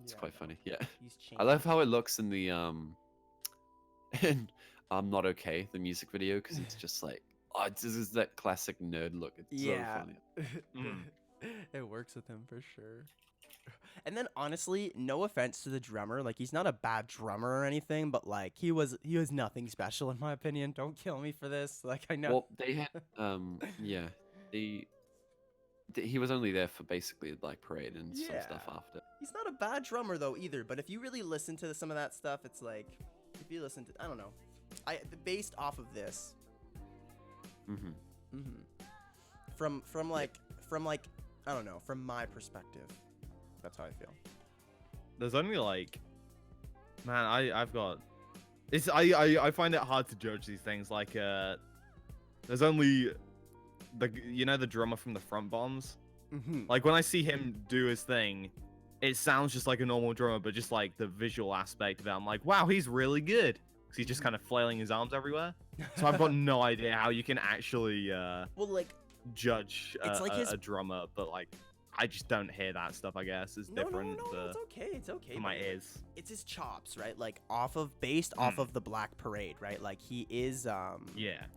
It's Yeah, quite no, funny. Yeah. He's changed. I love how it looks in the in I'm Not Okay, the music video, because it's just like, oh, this is that classic nerd look. It's Yeah. so funny. It works with him for sure. And then honestly, no offense to the drummer, like he's not a bad drummer or anything, but like he was nothing special in my opinion. Don't kill me for this. Like I know. Well, they had he was only there for basically like parade and some stuff Yeah. after. He's not a bad drummer though either, but if you really listen to some of that stuff, it's like if you listen to I don't know. Based off of this. Mm-hmm. From like I don't know, from my perspective. That's how I feel. There's only like, man, I've got, it's I find it hard to judge these things. Like there's only the drummer from the Front Bombs. Like when I see him do his thing, it sounds just like a normal drummer, but just like the visual aspect of it, I'm like, wow, he's really good. Cause he's just kind of flailing his arms everywhere. So I've got no idea how you can actually Well, like judge It's like a drummer, but like I just don't hear that stuff. I guess it's different No, it's okay. It's okay. for my but, like, ears. It's his chops, right? Like off of the Black Parade, right? Like he is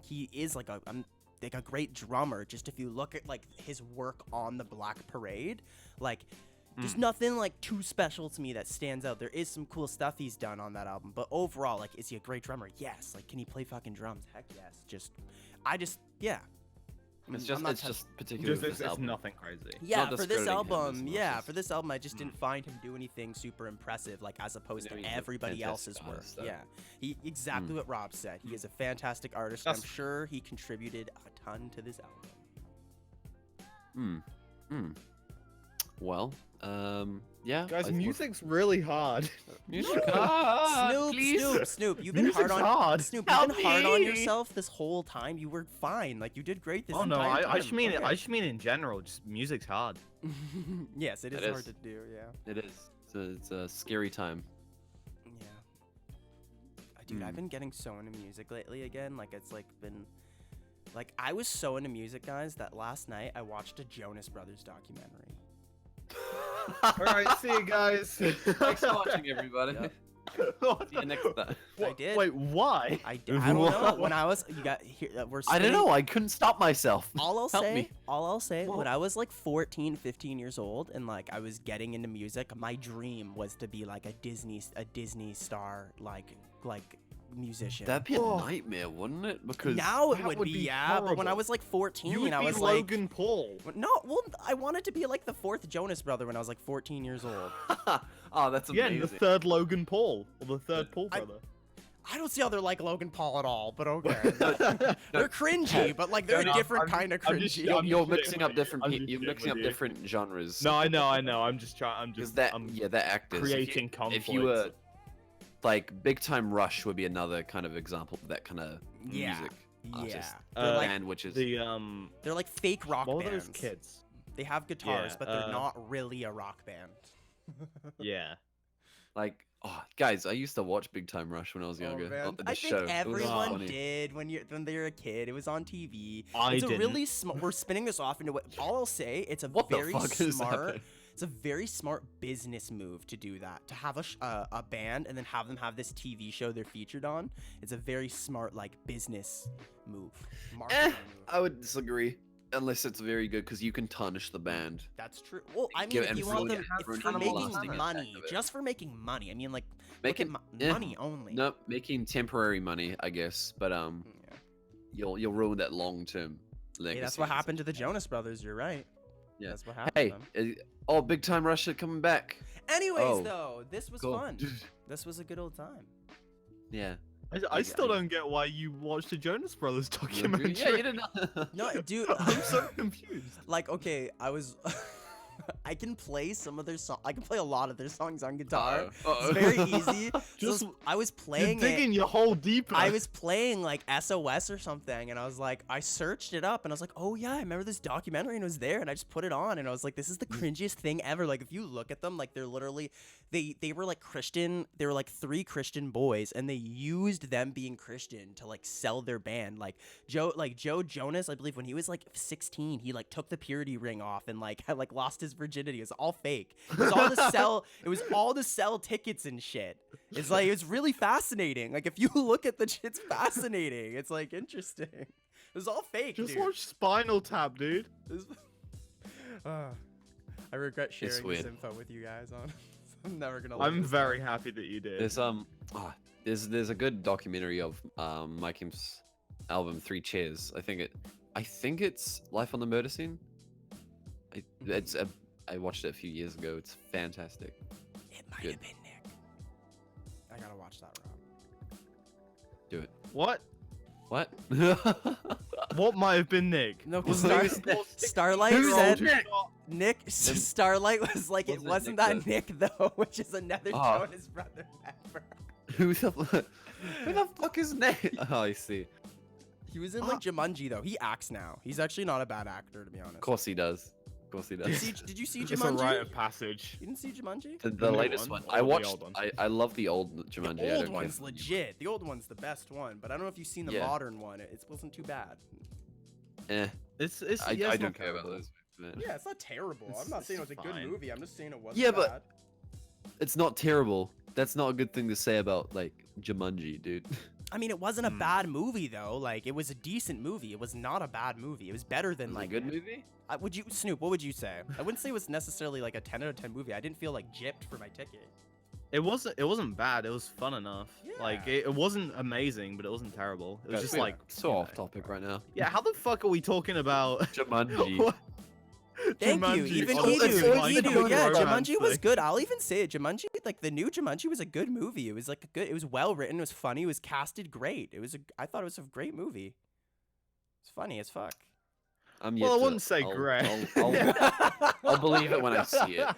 he is like a great drummer. Just if you look at like his work on the Black Parade, like there's nothing like too special to me that stands out. There is some cool stuff he's done on that album, but overall, like, is he a great drummer? Yes. Like, can he play fucking drums? Heck yes. Yeah. It's I'm not just particularly with It's this album. nothing crazy. Yeah, Not for this discrediting him album, as much as- for this album, I just didn't find him do anything super impressive, like as opposed I mean, to he's a everybody else's fantastic work. artist, though. Yeah, he exactly what Rob said. He is a fantastic artist. That's- I'm sure he contributed a ton to this album. Well, yeah. Guys, music's really hard. Music. Snoop, you've been Music's hard on hard. Snoop. You've been hard on me. yourself this whole time. You were fine. Like you did great this Oh no, entire time. I just mean Okay. I just mean in general. Just music's hard. Yes, it is It hard is. to do. Yeah. It is. It's a scary time. Yeah. Dude, I've been getting so into music lately again. Like it's like been like I was so into music, guys, that last night I watched a Jonas Brothers documentary. All right, see you guys. Thanks for watching, everybody. What See you next time. I did. Wait, why? I don't know. When I was you got here we're I don't spinning- know. I couldn't stop myself. All I'll Help say, me. when Well- I was like 14, 15 years old and like I was getting into music, my dream was to be like a Disney star like musician. That'd be a nightmare, wouldn't it? Because Now it that would would be, be yeah, but when I horrible. was like 14, You would I be was Logan Paul. like no, well I wanted to be like the fourth Jonas brother when I was like 14 years old. oh, that's Yeah, amazing. and the third Logan Paul, or the third Paul I- brother. I don't see how they're like Logan Paul at all, but okay. They're cringy, but like they're No, a different I'm kind of I'm just- cringy. I'm You're just mixing kidding up with you. different. I'm just You're kidding mixing up with you. different genres. No, I know. I'm just trying. I'm Because just. they're actors. creating If you conflicts. were like Big Time Rush would be another kind of example of that kind of Yeah. music artist They're like- band, which is They're like fake rock What were bands. those kids? They have guitars, Yeah, but they're not really a rock band. Yeah. like, oh, guys, I used to watch Big Time Rush when I was younger. man. The I show. think It was everyone funny. did when they were a kid. It was on TV. I It's a didn't. really we're spinning this off into what all I'll say. It's a What the very fuck is smart. happening? It's a very smart business move to do that. To have a band and then have them have this TV show they're featured on. It's a very smart like business move. Marketing move. I would disagree. Unless it's very good, because you can tarnish the band. That's true. Well, I mean, Give- if and you want really them have if an for making everlasting money, impact of it. just for making money. I mean, like Making look at money only. no making temporary money, I guess. But Yeah. you'll ruin that long-term legacy. Hey, that's what happened to the Jonas Brothers. You're right. Yeah. That's what happened. Hey, to them. oh, Big Time Russia coming back. Anyways, oh, though, this was cool. fun. This was a good old time. Yeah. I still don't get why you watched the Jonas Brothers documentary. Yeah, you didn't know. No, dude. I'm so confused. Like, okay, I was. I can play some of their songs. I can play a lot of their songs on guitar. Uh-oh. It's very easy. Just- So I was You're playing digging your hole deeper. I was playing like SOS or something, and I was like, I searched it up, and I was like, oh yeah, I remember this documentary, and it was there, and I just put it on, and I was like, this is the cringiest thing ever. Like, if you look at them, like they're literally, they were like Christian. They were like 3 Christian boys, and they used them being Christian to like sell their band. Like Joe Jonas, I believe when he was like 16, he like took the purity ring off and like had like lost his virginity. It was all fake. It was all to sell. It was all to sell tickets and shit. It's like, it's really fascinating. Like, if you look at the shit, it's fascinating. It's like interesting. It was all fake. Just dude. watch Spinal Tap, dude. I regret sharing this weird. info with you guys on. I'm never gonna. I'm very happy that you did. There's a good documentary of Mike Kemp's album 3 Chairs. I think it's Life on the Murder Scene. I watched it a few years ago. It's fantastic. It might Good. have been Nick. I gotta watch that, Rob. Do it. What? What? What might have been Nick? No, Was because it Starlight Who's said Nick? Starlight was like, it Wasn't wasn't Nick, that Nick though, which is another Oh. Jonas brother member. Who the fuck is Nick? Oh, I see. He was in like Jumanji though. He acts now. He's actually not a bad actor, to be honest. Of course he does. Of course he does. Did you see It's a Jumanji? rite of passage. You didn't see Jumanji? The The new latest one one. or I the watched. old one? I love the old Jumanji. I The don't old care one's for the new legit. The old one's the best one, but I don't know if you've seen the Yeah. modern one. It wasn't too bad. one. It's I yeah, it's don't not care about terrible. those. man. Yeah, it's not terrible. I'm not saying it was a good fine. movie. I'm just saying it wasn't Yeah, but- bad. It's not terrible. That's not a good thing to say about like Jumanji, dude. I mean, it wasn't a bad movie though. Like, it was a decent movie. It was not a bad movie. It was better than Is it a like. good movie? Would you, Snoop? What would you say? I wouldn't say it was necessarily like a 10 out of 10 movie. I didn't feel like gypped for my ticket. It wasn't bad. It was fun enough. Like Yeah. it wasn't amazing, but it wasn't terrible. It was just We're like so off topic right now. yeah. How the fuck are we talking about Jumanji. What? Thank you. Jumanji. Even Oh, Edu. it's like Edu. a Yeah, romance Jumanji was thing. good. I'll even say it. Jumanji, like the new Jumanji, was a good movie. It was like a good. It was well written. It was funny. It was casted great. I thought it was a great movie. It's funny as fuck. I'm Well, I yet to- wouldn't say I'll- great. I'll believe it when I see it.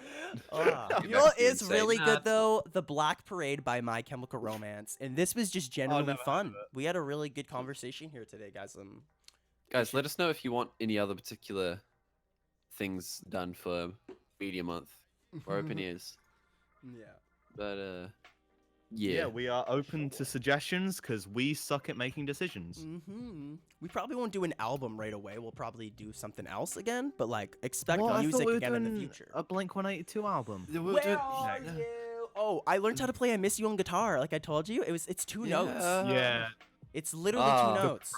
You know what is Say, really "Nah, good it's though? The Black Parade by My Chemical Romance, and this was just genuinely never heard fun. of it. We had a really good conversation here today, guys. Guys, let us know if you want any other particular things done for Media Month. We're open ears. Yeah. But Yeah, we are open to suggestions because we suck at making decisions. We probably won't do an album right away. We'll probably do something else again, but like expect Well, I music thought we were again in the doing future. a Blink-182 album. Where are you? Oh, I learned how to play I Miss You on guitar. Like I told you, it's 2 notes. Yeah. It's literally Ah. 2 notes.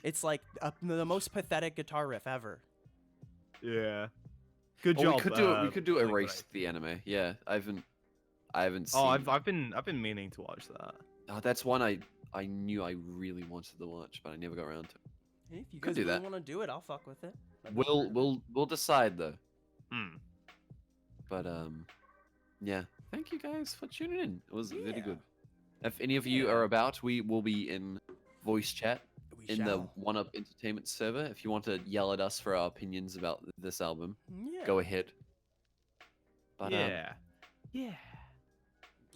It's like the most pathetic guitar riff ever. Yeah. Good Well, job. we could do Blink-182. Erase the anime. Yeah, I haven't seen. Oh, I've been meaning to watch that. Oh, that's one I knew I really wanted to watch, but I never got around to. Hey, if you Could guys do really that. want to do it, I'll fuck with it. That'd be fun. We'll decide though. Hmm. But yeah. Thank you guys for tuning in. It was really Yeah. good. If any of you are about, we will be in voice chat We in the shall. One Up Entertainment server. If you want to yell at us for our opinions about this album, Yeah. go ahead. But Yeah. Yeah.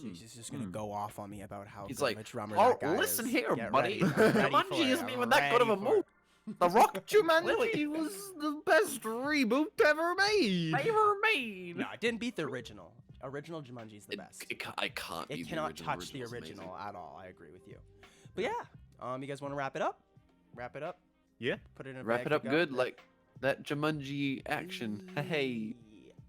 Jeez, he's just gonna Hmm. go off on me about how He's good like, of a drummer "Oh, that guy listen is. here, Get buddy. ready, get ready Jumanji for it, isn't I'm even that good of a ready for it." The Rock Jumanji was the best reboot ever made. made. No, it didn't beat the original. Original Jumanji's the best. I can't. It beat the cannot original. touch the Original's original amazing. at all. I agree with you. But yeah, you guys want to wrap it up? Wrap it up. Yeah. Put it in a Wrap bag it to up go? good, like that Jumanji action. Hey.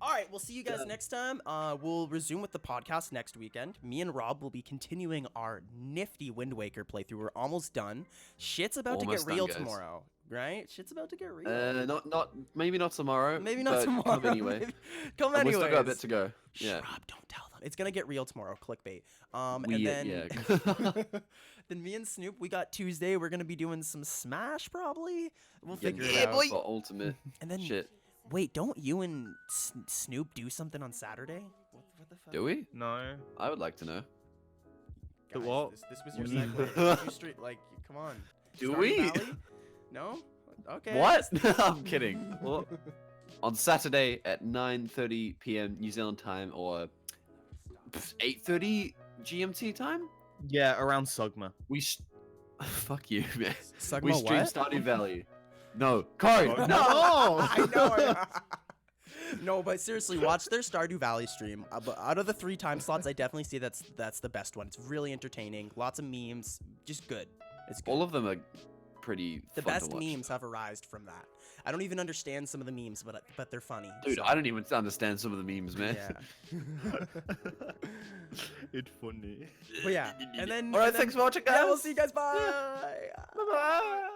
All right, we'll see you guys next time. We'll resume with the podcast next weekend. Me and Rob will be continuing our nifty Wind Waker playthrough. We're almost done. Shit's about to get Almost done, real guys. tomorrow, right? Shit's about to get real. Maybe not tomorrow. Maybe not but tomorrow. Come anyway. Come And anyways. we still got a bit to go. Shh, Yeah. Rob, don't tell them. It's gonna get real tomorrow. Clickbait. Yeah. Then me and Snoop, we got Tuesday. We're gonna be doing some Smash probably. We'll Yeah, figure yeah, it out. for ultimate And then shit. wait, don't you and Snoop do something on Saturday? What the fuck? Do we? No. I would like to know. The Guys, what? This was your Mm. segue. You straight, like, come on. Do Stardew we? Valley? No? Okay. What? I'm kidding. Well, on Saturday at 9:30 p.m. New Zealand time or 8:30 GMT time, Yeah, around Sugma. fuck you, man. Sugma We stream what? Stardew Valley. No, Corey. Oh, No. I know. No, but seriously, watch their Stardew Valley stream. But out of the 3 time slots, I definitely see that's the best one. It's really entertaining. Lots of memes. Just good. It's good. All of them are pretty. The fun best to watch. memes have arisen from that. I don't even understand some of the memes, but they're funny. Dude, so- I don't even understand some of the memes, man. Yeah. It's funny. But yeah, and then. All right, and then- thanks for watching, guys. Yeah, we'll see you guys. Bye. Bye bye.